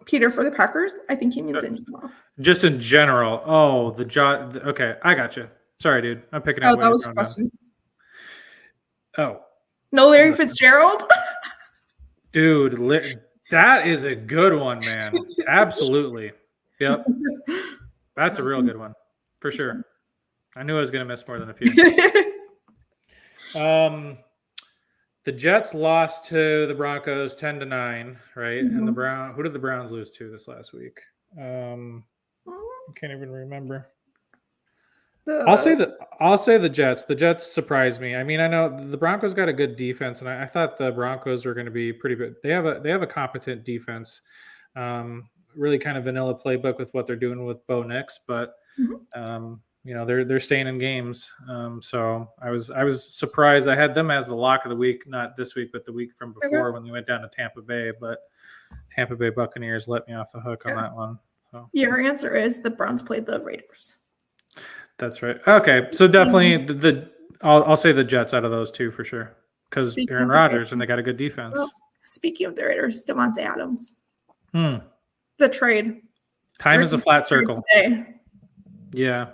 Peter, for the Packers? I think he means in general. Just in general. Oh, okay, I got you. Sorry, dude. I'm picking up. Oh, that was a question. Oh. No Larry Fitzgerald? Dude, that is a good one, man. Absolutely. Yep. That's a real good one. For sure. I knew I was going to miss more than a few. The Jets lost to the Broncos 10-9, right? Mm-hmm. And who did the Browns lose to this last week? I can't even remember. I'll say the Jets. The Jets surprised me. I mean, I know the Broncos got a good defense, and I thought the Broncos were going to be pretty good. They have a competent defense. Really kind of vanilla playbook with what they're doing with Bo Nix, but they're staying in games. So I was surprised. I had them as the lock of the week, not this week, but the week from before when they went down to Tampa Bay. But Tampa Bay Buccaneers let me off the hook on that one. So. Your answer is the Browns played the Raiders. That's right. Okay, so definitely I'll say the Jets out of those 2 for sure because Aaron Rodgers and they got a good defense. Well, speaking of the Raiders, Devontae Adams. The trade. Time is a flat circle. Yeah.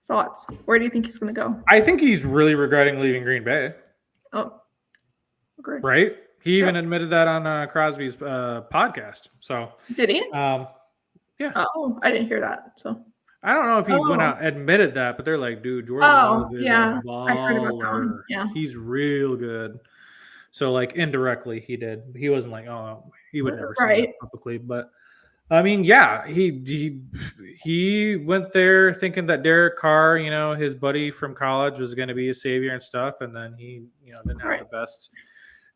Thoughts? Where do you think he's going to go? I think he's really regretting leaving Green Bay. Oh, agreed. Right? He even admitted that on Crosby's podcast. So did he? Yeah. Oh, I didn't hear that. So I don't know if he went out admitted that, but they're like, dude, Jordan Love is a baller. I heard about that one. Yeah, he's real good. So like indirectly, he did. He wasn't like, oh, he would never say that publicly, but. I mean, yeah, he went there thinking that Derek Carr, his buddy from college, was going to be a savior and stuff, and then he, didn't have the best.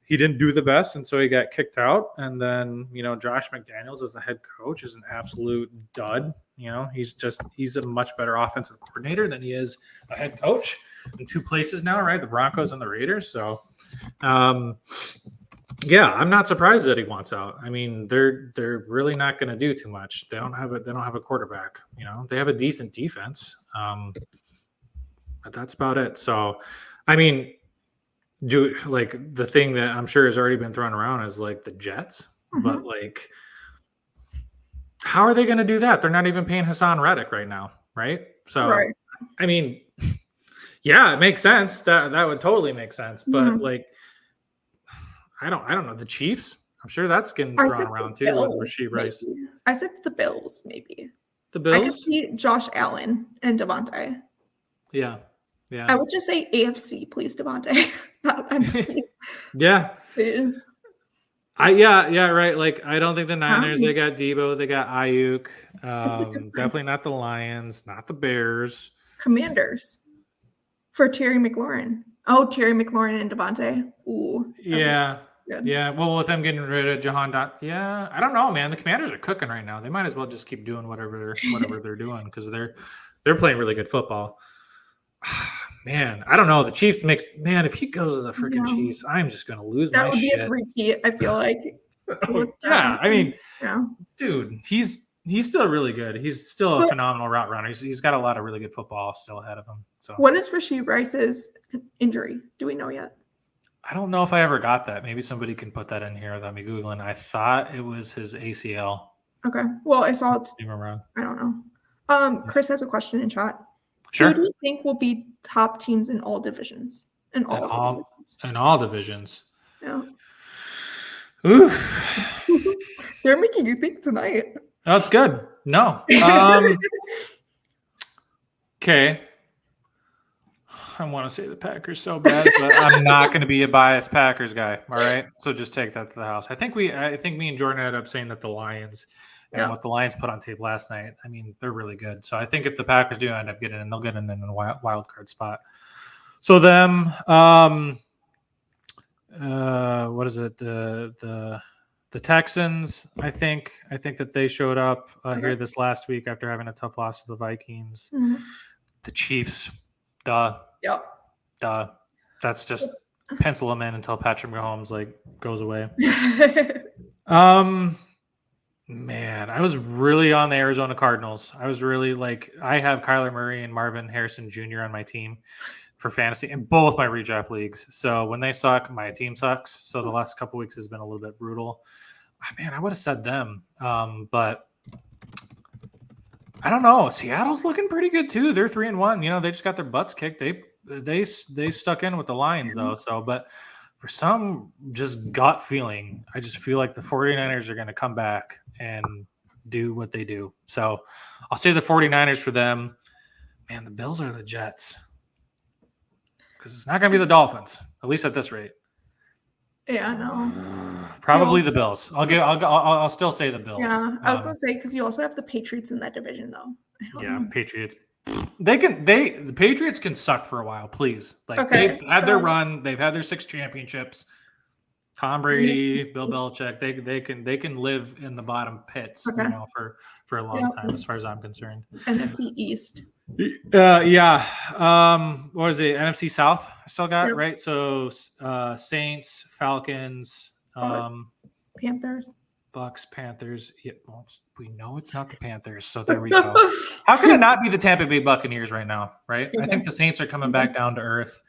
He didn't do the best, and so he got kicked out. And then, Josh McDaniels as the head coach is an absolute dud. He's a much better offensive coordinator than he is a head coach in 2 places now, right? The Broncos and the Raiders. So, yeah, I'm not surprised that he wants out. I mean, they're really not going to do too much. They don't have a quarterback. They have a decent defense, but that's about it. So, I mean, the thing that I'm sure has already been thrown around is like the Jets, but like How are they going to do that? They're not even paying Hassan Reddick right now, right? So, Right. I mean, yeah, it makes sense. That would totally make sense. But like, I don't know. The Chiefs, I'm sure that's getting I thrown said around the too with Bills, Rasheed Rice. maybe. I said the Bills, maybe. The I could Bills, see Josh Allen and Devontae. yeah, I yeah, would just say AFC, please, Devontae. Not NFC, yeah. please. Yeah, right. Like, I don't think the Niners. They Um, got Debo. They got Ayuk. that's a good one. Definitely not the Lions. Not the Bears. Commanders for Terry McLaurin. Oh, Terry McLaurin and Devontae. Ooh, that would Yeah, be good. yeah. Well, with them getting rid of Jahan Dot, yeah. I don't know, man. The Commanders are cooking right now. They might as well just keep doing whatever they're doing because they're playing really good football. Man, I don't know. The Chiefs makes man. If he goes to the freaking Yeah, Chiefs, I'm just gonna lose that my would be a shit. repeat. I feel like with Yeah, I mean, yeah. dude, he's still really good. He's still a But phenomenal route runner. He's got a lot of really good football still ahead of him. So what is Rasheed Rice's injury? Do we know yet? I don't know if I ever got that. Maybe somebody can put that in here without me googling. I thought it was his ACL. Okay. Well, I saw it. I'm wrong. I don't know. Chris has a question in chat. Sure. Who do you think will be top teams in all divisions? In all of the divisions. In all divisions. Yeah. Oof. They're making you think tonight. That's good. No. Okay. I want to say the Packers so bad, but I'm not going to be a biased Packers guy. All right. So just take that to the house. I think me and Jordan ended up saying that the Lions and what the Lions put on tape last night, I mean, they're really good. So I think if the Packers do end up getting in, they'll get in a wild card spot. So them, what is it? The Texans, I think that they showed up here this last week after having a tough loss to the Vikings. Mm-hmm. The Chiefs, duh. Yep. That's just pencil them in until Patrick Mahomes goes away. Man, I was really on the Arizona Cardinals. I was really I have Kyler Murray and Marvin Harrison Jr. on my team for fantasy in both my redraft leagues. So when they suck, my team sucks. So the last couple weeks has been a little bit brutal. Man, I would have said them, but I don't know. Seattle's looking pretty good too. They're 3-1. You know, they just got their butts kicked. They stuck in with the Lions though. So, but for some just gut feeling, I just feel like the 49ers are going to come back and do what they do. So I'll say the 49ers for them. Man, the Bills are the Jets. Because it's not going to be the Dolphins, at least at this rate. Yeah, I know. Probably the Bills. I'll still say the Bills. Yeah, I was gonna say because you also have the Patriots in that division, though. Yeah, Patriots. The Patriots can suck for a while, please. They've had their run. They've had their 6 championships. Tom Brady, Bill Belichick. They can live in the bottom pits, for a long time, as far as I'm concerned. NFC East. Yeah. What is it? NFC South. I still got right. So Saints, Falcons, Panthers. Bucks, Panthers. Yeah, well, we know it's not the Panthers, so there we go. How can it not be the Tampa Bay Buccaneers right now? Right. I think the Saints are coming back down to earth.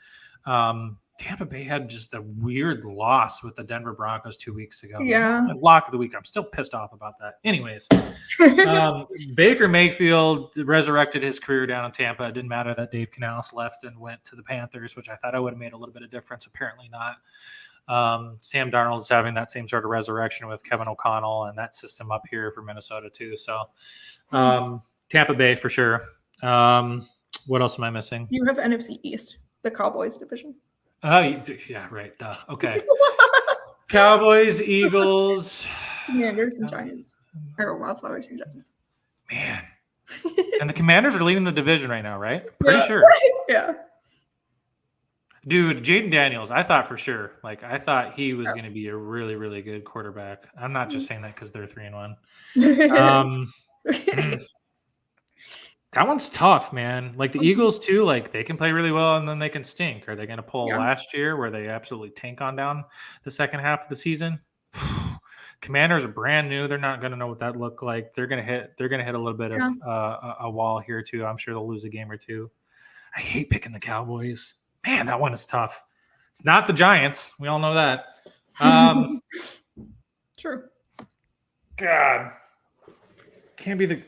Tampa Bay had just a weird loss with the Denver Broncos 2 weeks ago. Yeah. Lock of the week. I'm still pissed off about that. Anyways, Baker Mayfield resurrected his career down in Tampa. It didn't matter that Dave Canales left and went to the Panthers, which I thought I would have made a little bit of difference. Apparently not. Sam Darnold is having that same sort of resurrection with Kevin O'Connell and that system up here for Minnesota too. So Tampa Bay for sure. What else am I missing? You have NFC East, the Cowboys division. Oh, yeah, right. Duh. Okay. Cowboys, Eagles, Commanders, and Giants. Or Wildflowers and Giants. Man. And the Commanders are leading the division right now, right? Pretty sure. Yeah. Dude, Jaden Daniels, I thought for sure. I thought he was going to be a really, really good quarterback. I'm not just saying that because they're 3-1. That one's tough, man. The Eagles too, they can play really well and then they can stink. Are they going to pull last year where they absolutely tank on down the second half of the season? Commanders are brand new. They're not going to know what that looked like. They're going to hit a little bit of a wall here too. I'm sure they'll lose a game or two. I hate picking the Cowboys. Man, that one is tough. It's not the Giants. We all know that. True. God. can't be the.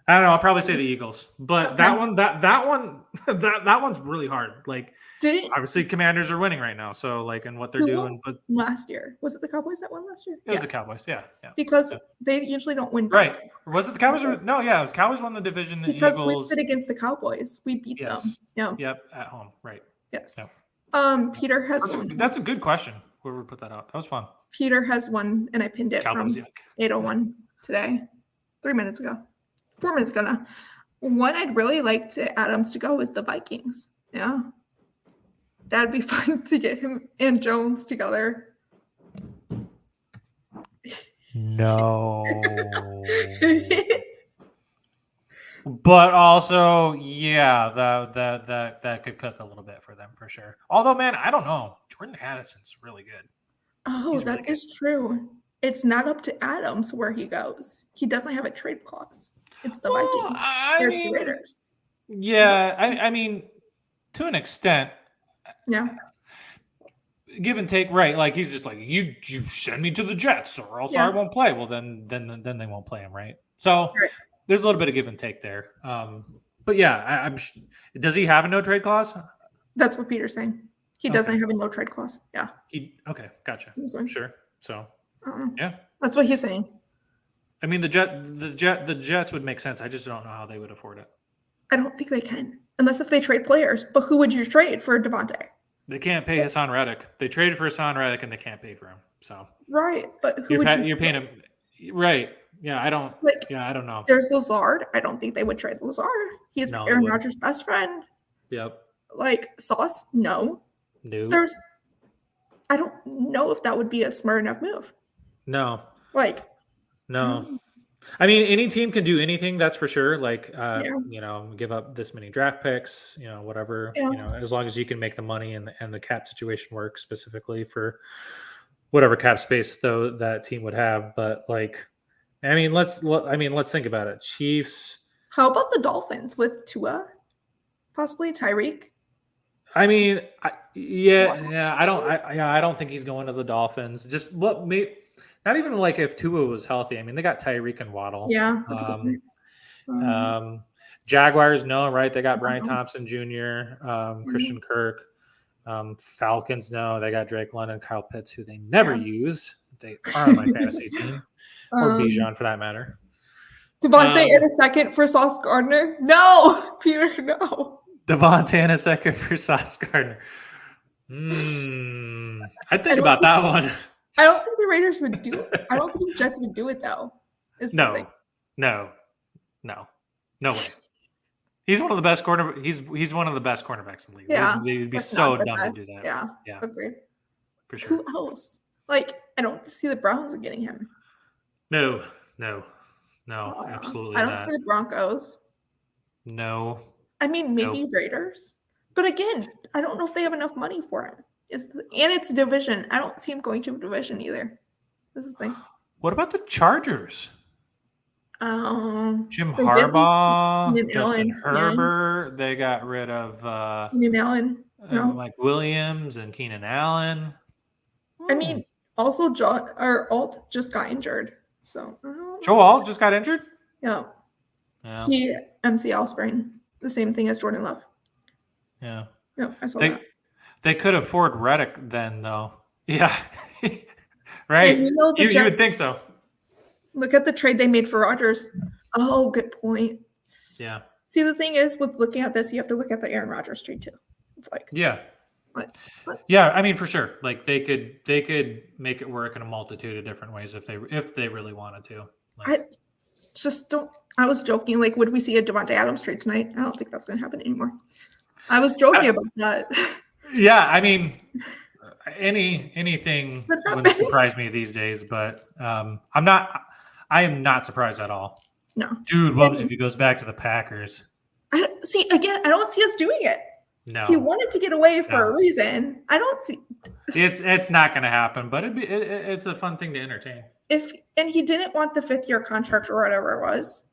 I don't know. I'll probably say the Eagles, but Okay. that one's really hard. Like, obviously, Commanders are winning right now, so like, and what they're doing. But last year, was it the Cowboys that won last year? It was the Cowboys, yeah. Because they usually don't win. Right? Was it the Cowboys? No, yeah, it was Cowboys won the division. Because Eagles. we played against the Cowboys, we beat them. Yeah. Yep. At home, right? Yes. Yep. Peter has one. That's a good question. Whoever put that out, that was fun. Peter has one, and I pinned it Cowboys, from 8:01 today, 3 minutes ago, 4 minutes ago now. One I'd really like to Adams to go is the Vikings. Yeah, that'd be fun to get him and Jones together. No. But also, yeah, that could cook a little bit for them for sure. Although, man, I don't know. Jordan Addison's really good. Oh, that is true. It's not up to Adams where he goes. He doesn't have a trade clause. It's the Vikings. It's the Raiders. Yeah, I mean, to an extent. Yeah. Give and take, right? Like he's just like you send me to the Jets, or else I won't play. Well, then they won't play him, right? So there's a little bit of give and take there. But yeah, does he have a no trade clause? That's what Peter's saying. He doesn't have a no trade clause. Yeah. Okay, gotcha. Sure. So yeah, that's what he's saying. I mean, the Jets would make sense. I just don't know how they would afford it. I don't think they can, unless if they trade players. But who would you trade for Devontae? They can't pay Hassan Reddick. They traded for Hassan Reddick, and they can't pay for him. So but who you're paying him, right? Yeah, I don't. I don't know. There's Lazard. I don't think they would trade Lazard. He's Aaron Rodgers' best friend. Yep. Like Sauce, no. I don't know if that would be a smart enough move. No. No. I mean, any team can do anything. That's for sure. Like, give up this many draft picks, whatever. Yeah. As long as you can make the money and the cap situation work specifically for whatever cap space though that team would have. But like, let's think about it. Chiefs. How about the Dolphins with Tua, possibly Tyreek? I don't think he's going to the Dolphins. Just not even like if Tua was healthy. I mean, they got Tyreek and Waddle. Yeah. Jaguars, no, right? They got Brian Thompson Jr., Christian Kirk. Falcons, no. They got Drake London, Kyle Pitts, who they never use. They are on my fantasy team. Or Bijan, for that matter. Devontae in a second for Sauce Gardner? No! Peter, no. Devontae in a second for Sauce Gardner. I'd think about that one. I don't think the Raiders would do it. I don't think the Jets would do it, though. No way. He's one of the best He's one of the best cornerbacks in the league. Yeah, he'd be so dumb to do that. Yeah, agreed. For sure. Who else? Like, I don't see the Browns getting him. No, absolutely. I don't see the Broncos. No. I mean, maybe Raiders, but again, I don't know if they have enough money for him. And it's a division. I don't see him going to a division either. This is the thing. What about the Chargers? Jim Harbaugh, Justin Herbert. They got rid of Keenan Allen, Mike Williams, and Keenan Allen. I mean, also Alt just got injured. So Joe Alt just got injured. Yeah. He MCL sprain. The same thing as Jordan Love. Yeah. Yeah, I saw that. They could afford Reddick then, though. Yeah. Right. You would think so. Look at the trade they made for Rodgers. Oh, good point. Yeah. See, the thing is, with looking at this, you have to look at the Aaron Rodgers trade too. It's like, what? Yeah, I mean, for sure. Like they could make it work in a multitude of different ways if they really wanted to. I just don't. I was joking. Like, would we see a Devontae Adams trade tonight? I don't think that's going to happen anymore. I was joking about that. Yeah, I mean, anything wouldn't surprise me these days, but I am not surprised at all. No. Dude, what if he goes back to the Packers? I don't see us doing it. No. He wanted to get away for a reason. I don't see. It's not going to happen, but it's a fun thing to entertain. And he didn't want the 5th-year contract or whatever it was.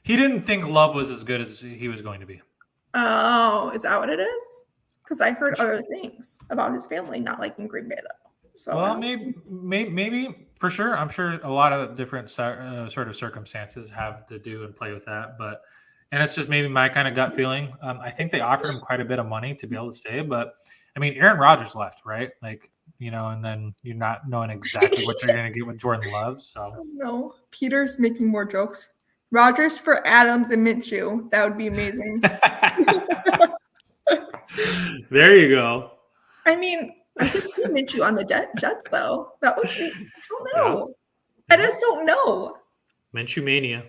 He didn't think Love was as good as he was going to be. Oh, is that what it is? Because I heard other things about his family not liking Green Bay, though. So well, maybe for sure. I'm sure a lot of different sort of circumstances have to do and play with that, but and it's just maybe my kind of gut feeling. I think they offered him quite a bit of money to be able to stay, but I mean, Aaron Rodgers left, right? Like, and then you're not knowing exactly what you're going to get with Jordan Love. So no, Peter's making more jokes. Rodgers for Adams and Minshew. That would be amazing. There you go. I mean, I could see Minshew on the Jets, though. That would be, I don't know. Yeah. I just don't know. Minshew mania.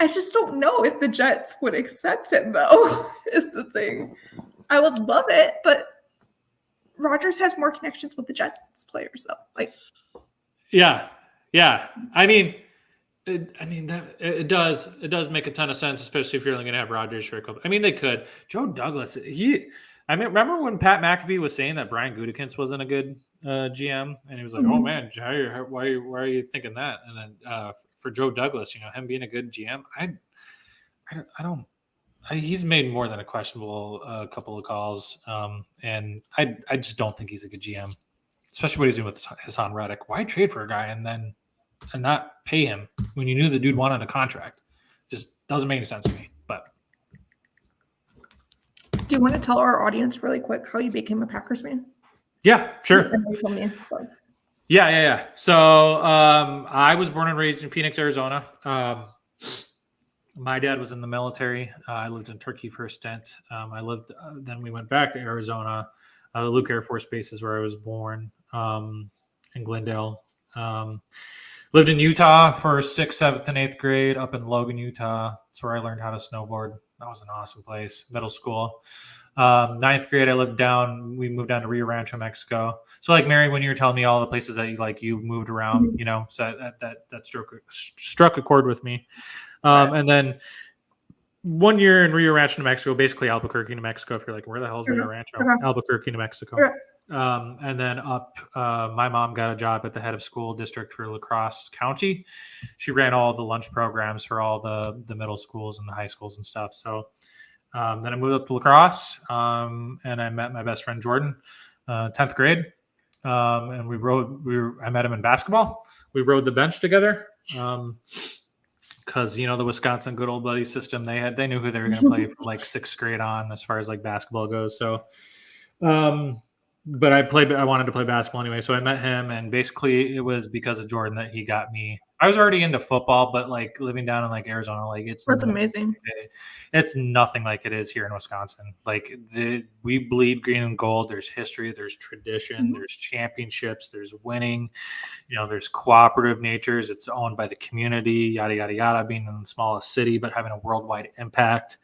I just don't know if the Jets would accept him, though, is the thing. I would love it, but Rodgers has more connections with the Jets players, though. Like, yeah. I mean, it does make a ton of sense, especially if you're only going to have Rodgers for a couple. I mean, they could. Joe Douglas, I mean, remember when Pat McAfee was saying that Brian Gutekunst wasn't a good GM, and he was like, "Oh man, why are you thinking that?" And then for Joe Douglas, him being a good GM, he's made more than a questionable couple of calls, and I just don't think he's a good GM, especially what he's doing with Hassan Reddick. Why trade for a guy and not pay him when you knew the dude wanted a contract? Just doesn't make any sense to me. But do you want to tell our audience really quick how you became a Packers fan? Yeah, sure. Yeah. So I was born and raised in Phoenix, Arizona. My dad was in the military. I lived in Turkey for a stint. Then we went back to Arizona. The Luke Air Force Base is where I was born, in Glendale. Lived in Utah for 6th, 7th, and 8th grade up in Logan, Utah. That's where I learned how to snowboard. That was an awesome place. Middle school. 9th grade, we moved down to Rio Rancho, Mexico. So like Mary, when you were telling me all the places that you moved around, so that struck a chord with me. And then 1 year in Rio Rancho, New Mexico, basically Albuquerque, New Mexico. If you're like, where the hell is Rio Rancho? Albuquerque, New Mexico. And then my mom got a job at the head of school district for La Crosse County. She ran all the lunch programs for all the middle schools and the high schools and stuff. So then I moved up to La Crosse, and I met my best friend Jordan, 10th grade. And I met him in basketball. We rode the bench together. Because the Wisconsin good old buddy system, they knew who they were going to play from like 6th grade on as far as like basketball goes. So, but I wanted to play basketball anyway, so I met him, and basically it was because of Jordan that he got me. I was already into football, but like living down in like Arizona, like that's amazing. It's nothing like it is here in Wisconsin. Like we bleed green and gold. There's history, there's tradition, there's championships, there's winning. There's cooperative natures. It's owned by the community, yada yada yada. Being in the smallest city, but having a worldwide impact.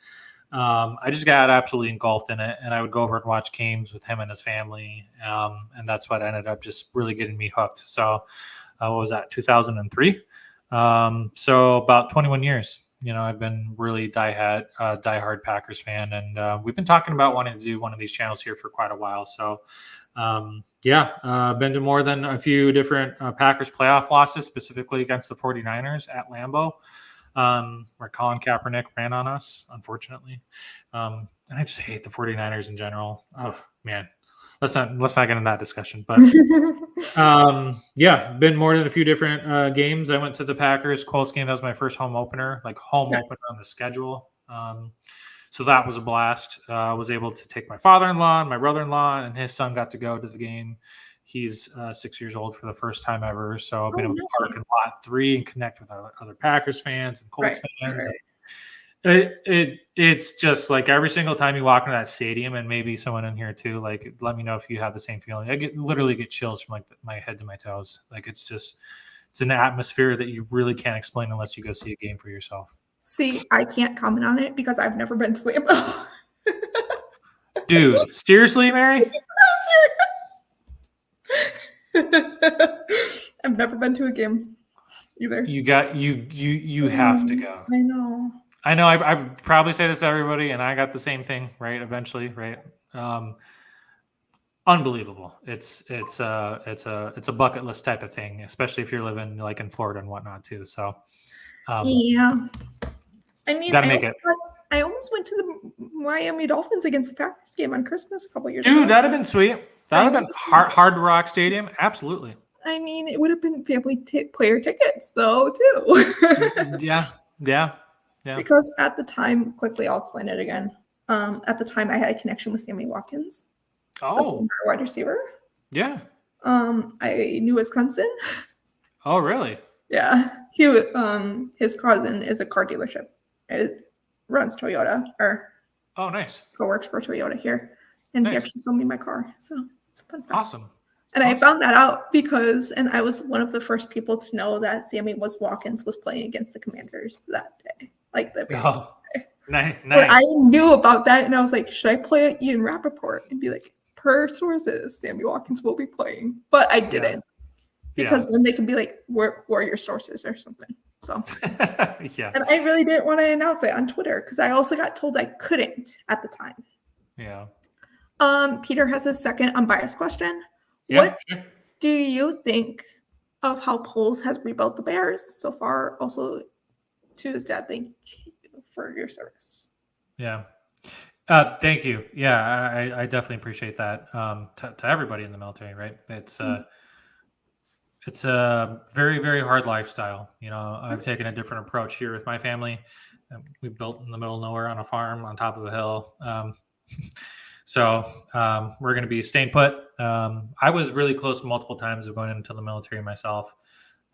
I just got absolutely engulfed in it, and I would go over and watch games with him and his family, and that's what ended up just really getting me hooked. So, what was that? 2003. So about 21 years. I've been really diehard Packers fan, and we've been talking about wanting to do one of these channels here for quite a while. So, been to more than a few different Packers playoff losses, specifically against the 49ers at Lambeau. Where Colin Kaepernick ran on us, unfortunately. And I just hate the 49ers in general. Oh man, let's not get into that discussion. But been more than a few different games. I went to the Packers Colts game. That was my first home opener, opener on the schedule. So that was a blast. I was able to take my father-in-law and my brother-in-law, and his son got to go to the game. He's 6 years old for the first time ever. So I've been able to park in lot 3 and connect with other Packers fans and Colts fans. Right. It's just like every single time you walk into that stadium, and maybe someone in here too, like, let me know if you have the same feeling. I literally get chills from my head to my toes. Like it's an atmosphere that you really can't explain unless you go see a game for yourself. See, I can't comment on it because I've never been to Lambeau. Dude, seriously, Mary? I've never been to a game either. You have to go. I know. I probably say this to everybody, and I got the same thing, right? Eventually, right? Unbelievable. It's a bucket list type of thing, especially if you're living like in Florida and whatnot too. So yeah, I mean, gotta make it. I almost went to the Miami Dolphins against the Packers game on Christmas a couple years ago. Dude, that'd have been sweet. That would have been Hard Rock Stadium. Absolutely. I mean, it would have been family player tickets, though, too. Yeah. Because at the time, quickly, I'll explain it again. At the time, I had a connection with Sammy Watkins, the former wide receiver. Yeah. I knew his cousin. Oh, really? Yeah. His cousin is a car dealership. It runs Toyota, or nice. Co-works for Toyota here, and he actually sold me my car. So it's a fun fact. Awesome. And I found that out because, and I was one of the first people to know that Sammy Watkins was playing against the Commanders that day. Like the day. Nice. But I knew about that, and I was like, should I play at Ian Rappaport and be like, per sources, Sammy Watkins will be playing. But I didn't. Because then they could be like, where are your sources or something. So yeah. And I really didn't want to announce it on Twitter because I also got told I couldn't at the time. Yeah. Peter has a second unbiased question. Yeah, what do you think of how Poles has rebuilt the Bears so far? Also, to his dad, thank you for your service. Yeah. Thank you. Yeah, I definitely appreciate that. To everybody in the military, right? It's a very, very hard lifestyle. You know, I've taken a different approach here with my family. We built in the middle of nowhere on a farm on top of a hill. So we're going to be staying put. I was really close multiple times of going into the military myself.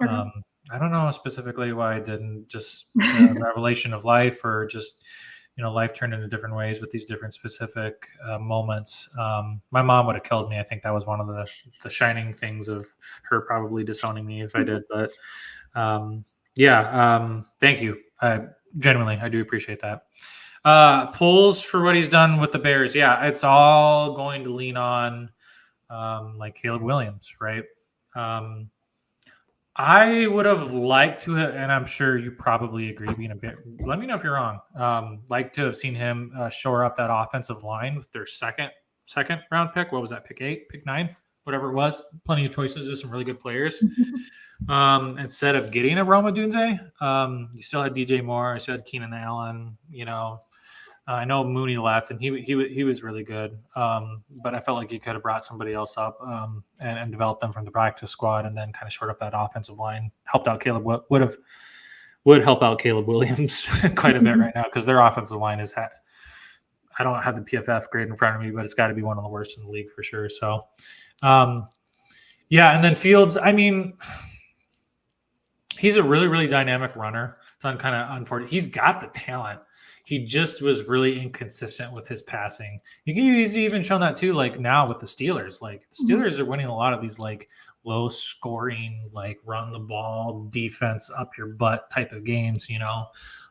I don't know specifically why I didn't, just revelation of life, or just, life turned into different ways with these different specific moments. My mom would have killed me. I think that was one of the shining things of her probably disowning me if I did. But thank you. Genuinely, I do appreciate that. Polls for what he's done with the Bears. Yeah, it's all going to lean on like Caleb Williams, right? I would have liked to have, and I'm sure you probably agree, being a bit, let me know if you're wrong, like to have seen him shore up that offensive line with their second round pick. What was that, pick 8, pick 9, whatever it was? Plenty of choices. There's some really good players. Instead of getting a Roma Dunze, you still had DJ Moore, you still had Keenan Allen, I know Mooney left, and he was really good, but I felt like he could have brought somebody else up and developed them from the practice squad, and then kind of short up that offensive line. Helped out Caleb would help out Caleb Williams quite a bit right now, because their offensive line is. I don't have the PFF grade in front of me, but it's got to be one of the worst in the league for sure. So, and then Fields. I mean, he's a really, really dynamic runner. It's kind of unfortunate. He's got the talent. He just was really inconsistent with his passing. He's even shown that too, like now with the Steelers. Like the Steelers are winning a lot of these like low scoring, like run the ball, defense up your butt type of games, and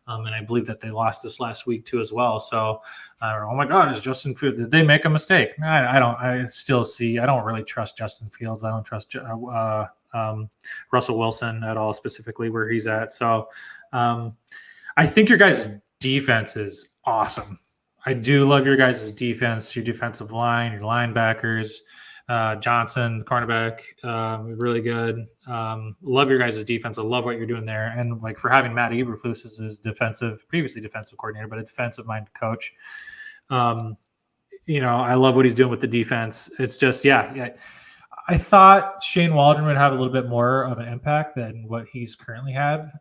I believe that they lost this last week too as well. So, oh my God, is Justin Fields? Did they make a mistake? I don't. I still see. I don't really trust Justin Fields. I don't trust Russell Wilson at all, specifically where he's at. So, I think your guys' defense is awesome. I do love your guys' defense, your defensive line, your linebackers, Johnson, the cornerback, really good. Love your guys' defense. I love what you're doing there. And like for having Matt Eberflus as his previously defensive coordinator, but a defensive minded coach. I love what he's doing with the defense. It's just, I thought Shane Waldron would have a little bit more of an impact than what he's currently had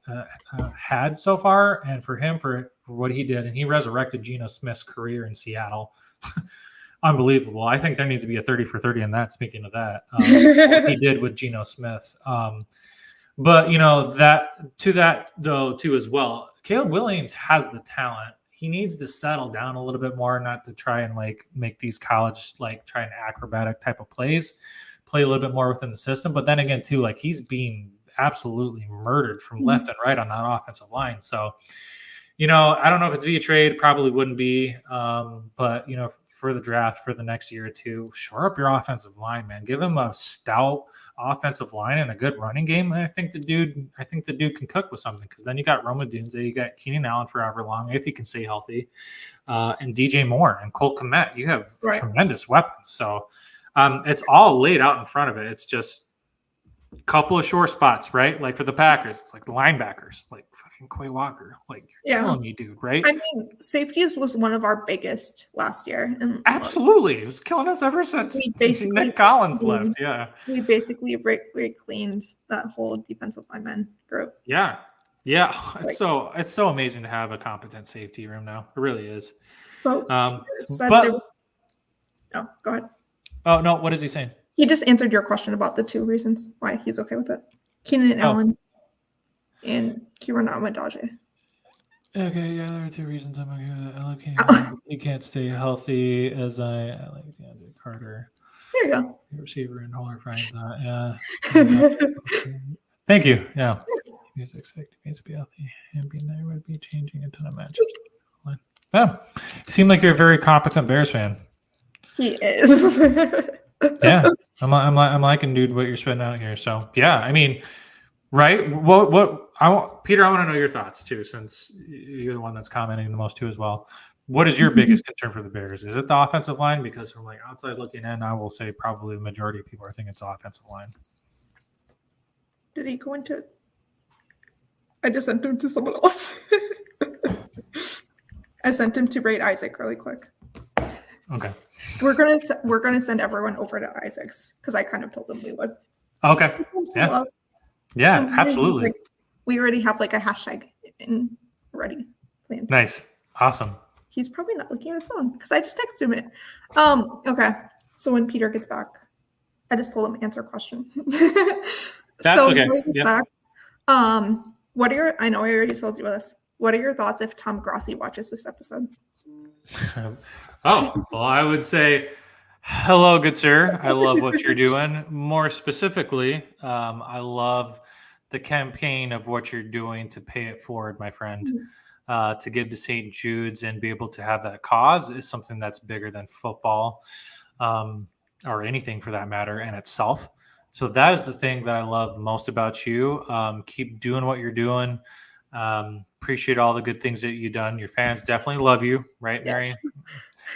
so far. And for him, for what he did, and he resurrected Geno Smith's career in Seattle. Unbelievable. I think there needs to be a 30 for 30 in that, speaking of that. What he did with Geno Smith. But, that though, too, as well, Caleb Williams has the talent. He needs to settle down a little bit more, not to try and like make these college, like try an acrobatic type of plays. Play a little bit more within the system. But then again, too, like he's being absolutely murdered from left and right on that offensive line. So, I don't know if it's via trade, probably wouldn't be. But, for the draft for the next year or two, shore up your offensive line, man. Give him a stout offensive line and a good running game. And I think the dude can cook with something, because then you got Roma Dunze, you got Keenan Allen forever long, if he can stay healthy, and DJ Moore and Cole Kmet. You have tremendous weapons. So, it's all laid out in front of it. It's just couple of sure spots, right? Like for the Packers, it's like the linebackers, like fucking Quay Walker. Like you're killing me, dude, right? I mean, safeties was one of our biggest last year. And absolutely. It was killing us ever since Nick Collins left. Yeah. We basically reclaimed that whole defensive lineman group. Yeah. Yeah. It's so amazing to have a competent safety room now. It really is. So go ahead. Oh no, what is he saying? He just answered your question about the 2 reasons why he's okay with it. Keenan Allen and Kieran Amedaje. Okay, yeah, there are 2 reasons I'm okay with it. I love Keenan Allen. He can't stay healthy as I like DeAndre Carter. There you go. Receiver and Holler Frying that. Yeah. Thank you. Yeah. He was expecting me to be healthy and being there would be changing a ton of matchups. Yeah. You seem like you're a very competent Bears fan. He is. Yeah, I'm liking, dude, what you're spitting out here. So yeah, I mean, right? Peter, I want to know your thoughts too, since you're the one that's commenting the most too as well. What is your biggest concern for the Bears? Is it the offensive line? Because from like outside looking in, I will say probably the majority of people are thinking it's the offensive line. Did he go into? I just sent him to someone else. I sent him to Braid Isaac really quick. Okay. We're gonna send everyone over to Isaac's because I kind of told them we would. Okay. Yeah, absolutely. We already have like a hashtag ready planned. Nice. Awesome. He's probably not looking at his phone because I just texted him it. Okay. So when Peter gets back, I just told him answer question. That's so okay. when he gets back, I know I already told you this. What are your thoughts if Tom Grossi watches this episode? Well, I would say, hello, good sir. I love what you're doing. More specifically, I love the campaign of what you're doing to pay it forward, my friend. To give to St. Jude's and be able to have that cause is something that's bigger than football or anything for that matter in itself. So that is the thing that I love most about you. Keep doing what you're doing. Appreciate all the good things that you've done. Your fans definitely love you, right, Mary? Yes.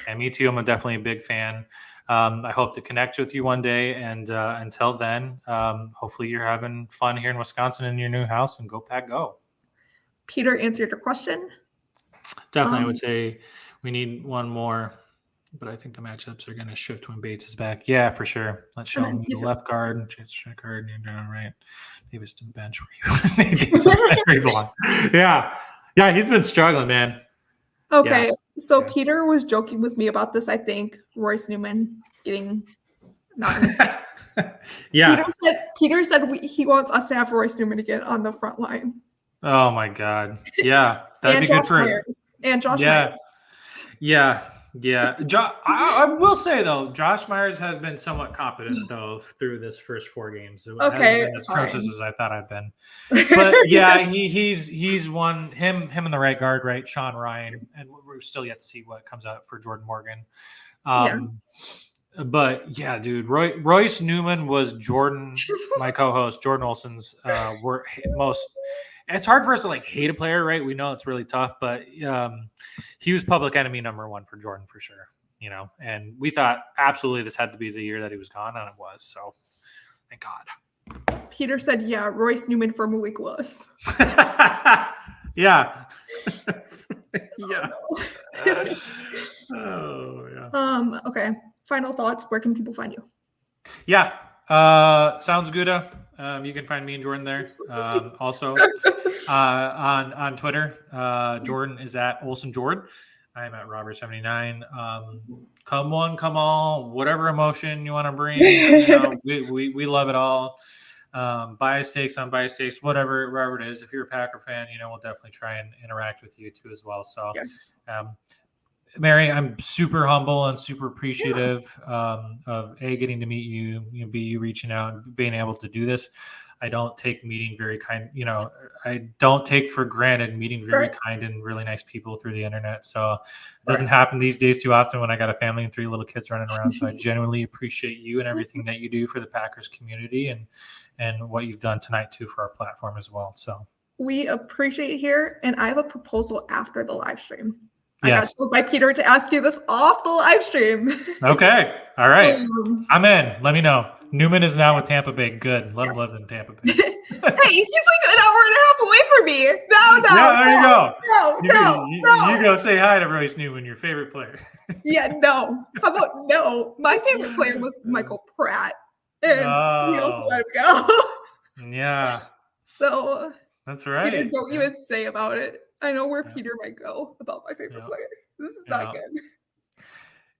And me too. I'm definitely a big fan. I hope to connect with you one day. And until then, hopefully you're having fun here in Wisconsin in your new house, and go Pack Go. Peter answered your question. Definitely, I would say we need one more, but I think the matchups are going to shift when Bates is back. Yeah, for sure. Let's show him the left guard and change the card, and you're doing right. Maybe it's to the bench where you. Yeah, he's been struggling, man. Okay, yeah. So Peter was joking with me about this. I think Royce Newman getting not. Yeah. Peter said he wants us to have Royce Newman again on the front line. Oh my God! Yeah, that'd be good for him. And Josh Myers. Yeah. I will say though, Josh Myers has been somewhat competent though through this first 4 games. It hasn't been as atrocious as I thought I'd been. But yeah, he's won him and the right guard, right? Sean Ryan, and we're still yet to see what comes out for Jordan Morgan. But yeah, dude, Royce Newman was Jordan, my co-host, Jordan Olson's most. It's hard for us to like hate a player, right? We know it's really tough, but he was public enemy number 1 for Jordan for sure, and we thought absolutely this had to be the year that he was gone, and it was. So thank God. Peter said, yeah, Royce Newman for Malik Willis. Yeah. Yeah. Yeah. Okay. Final thoughts. Where can people find you? Yeah. Sounds Gouda. You can find me and Jordan there. Also on Twitter, Jordan is at Olson Jordan. I'm at Robert79. Come one, come all, whatever emotion you want to bring. We love it all. Bias takes, unbiased takes, wherever it is. If you're a Packer fan, we'll definitely try and interact with you too as well. So, yes. Mary, I'm super humble and super appreciative of getting to meet you, B, you reaching out and being able to do this. I don't take meeting very kind, I don't take for granted meeting very kind and really nice people through the internet. So it doesn't happen these days too often when I got a family and 3 little kids running around. So I genuinely appreciate you and everything that you do for the Packers community and what you've done tonight too for our platform as well. So we appreciate it here. And I have a proposal after the live stream. Yes. I got told by Peter to ask you this off the live stream. Okay. All right. I'm in. Let me know. Newman is now with Tampa Bay. Good. Let him live in Tampa Bay. Hey, he's like an hour and a half away from me. No, Yeah, there you go. No. You go say hi to Royce Newman, your favorite player. Yeah, no. How about no? My favorite player was Michael Pratt, and we also let him go. Yeah. So that's right. Peter, don't even say about it. I know where Peter might go about my favorite player. This is not good.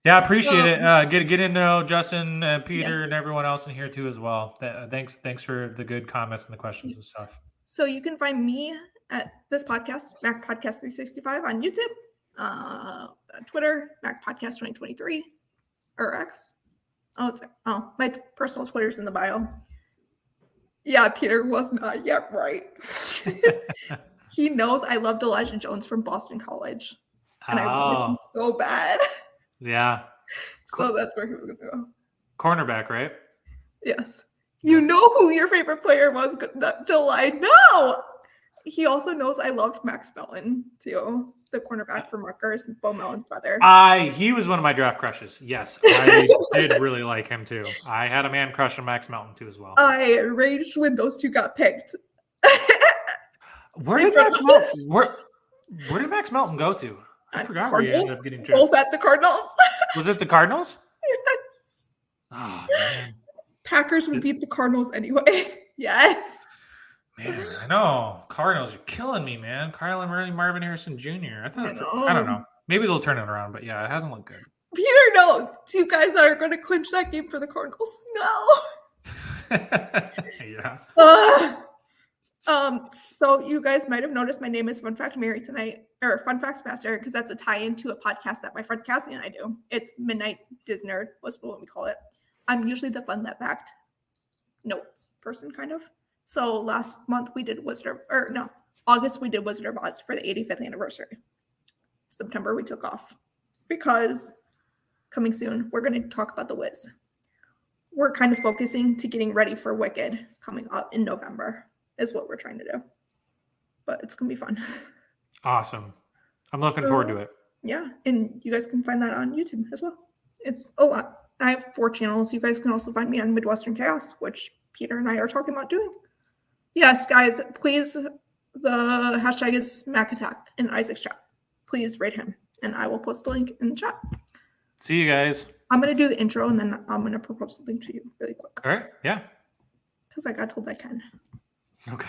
Yeah, appreciate it. Get to know Justin, Peter, and everyone else in here too as well. Thanks for the good comments and the questions and stuff. So you can find me at this podcast, Mac Podcast 365 on YouTube, Twitter, Mac Podcast 2023, or X. My personal Twitter's in the bio. Yeah, Peter was not yet right. He knows I loved Elijah Jones from Boston College, and I wanted him so bad. Yeah. So that's where he was going to go. Cornerback, right? Yes. You know who your favorite player was, July. No! He also knows I loved Max Melton, too. The cornerback for Rutgers, Bo Melton's brother. He was one of my draft crushes. Yes, I did really like him, too. I had a man crush on Max Melton, too, as well. I raged when those two got picked. Where did Max Melton go to? I forgot where he ended up getting drafted. Both at the Cardinals. Was it the Cardinals? Yes. Oh, man. Packers would beat the Cardinals anyway. Yes. Man, I know. Cardinals are killing me, man. Kyler Murray, Marvin Harrison Jr. I don't know. Maybe they'll turn it around, but yeah, it hasn't looked good. Peter, no. Two guys that are going to clinch that game for the Cardinals. No. Yeah. So you guys might have noticed my name is Fun Fact Mary tonight, or Fun Facts Master, because that's a tie-in to a podcast that my friend Cassie and I do. It's Midnight Disnerd, was what we call it. I'm usually the fun that fact notes person, kind of. So last month we did August we did Wizard of Oz for the 85th anniversary. September we took off because coming soon we're going to talk about The Wiz. We're kind of focusing to getting ready for Wicked coming up in November is what we're trying to do. But it's going to be fun. Awesome. I'm looking forward to it. Yeah. And you guys can find that on YouTube as well. It's a lot. I have 4 channels. You guys can also find me on Midwestern Chaos, which Peter and I are talking about doing. Yes, guys, please. The hashtag is Mac Attack in Isaac's chat. Please rate him. And I will post the link in the chat. See you guys. I'm going to do the intro and then I'm going to propose something to you really quick. All right. Yeah. Because I got told I can. Okay.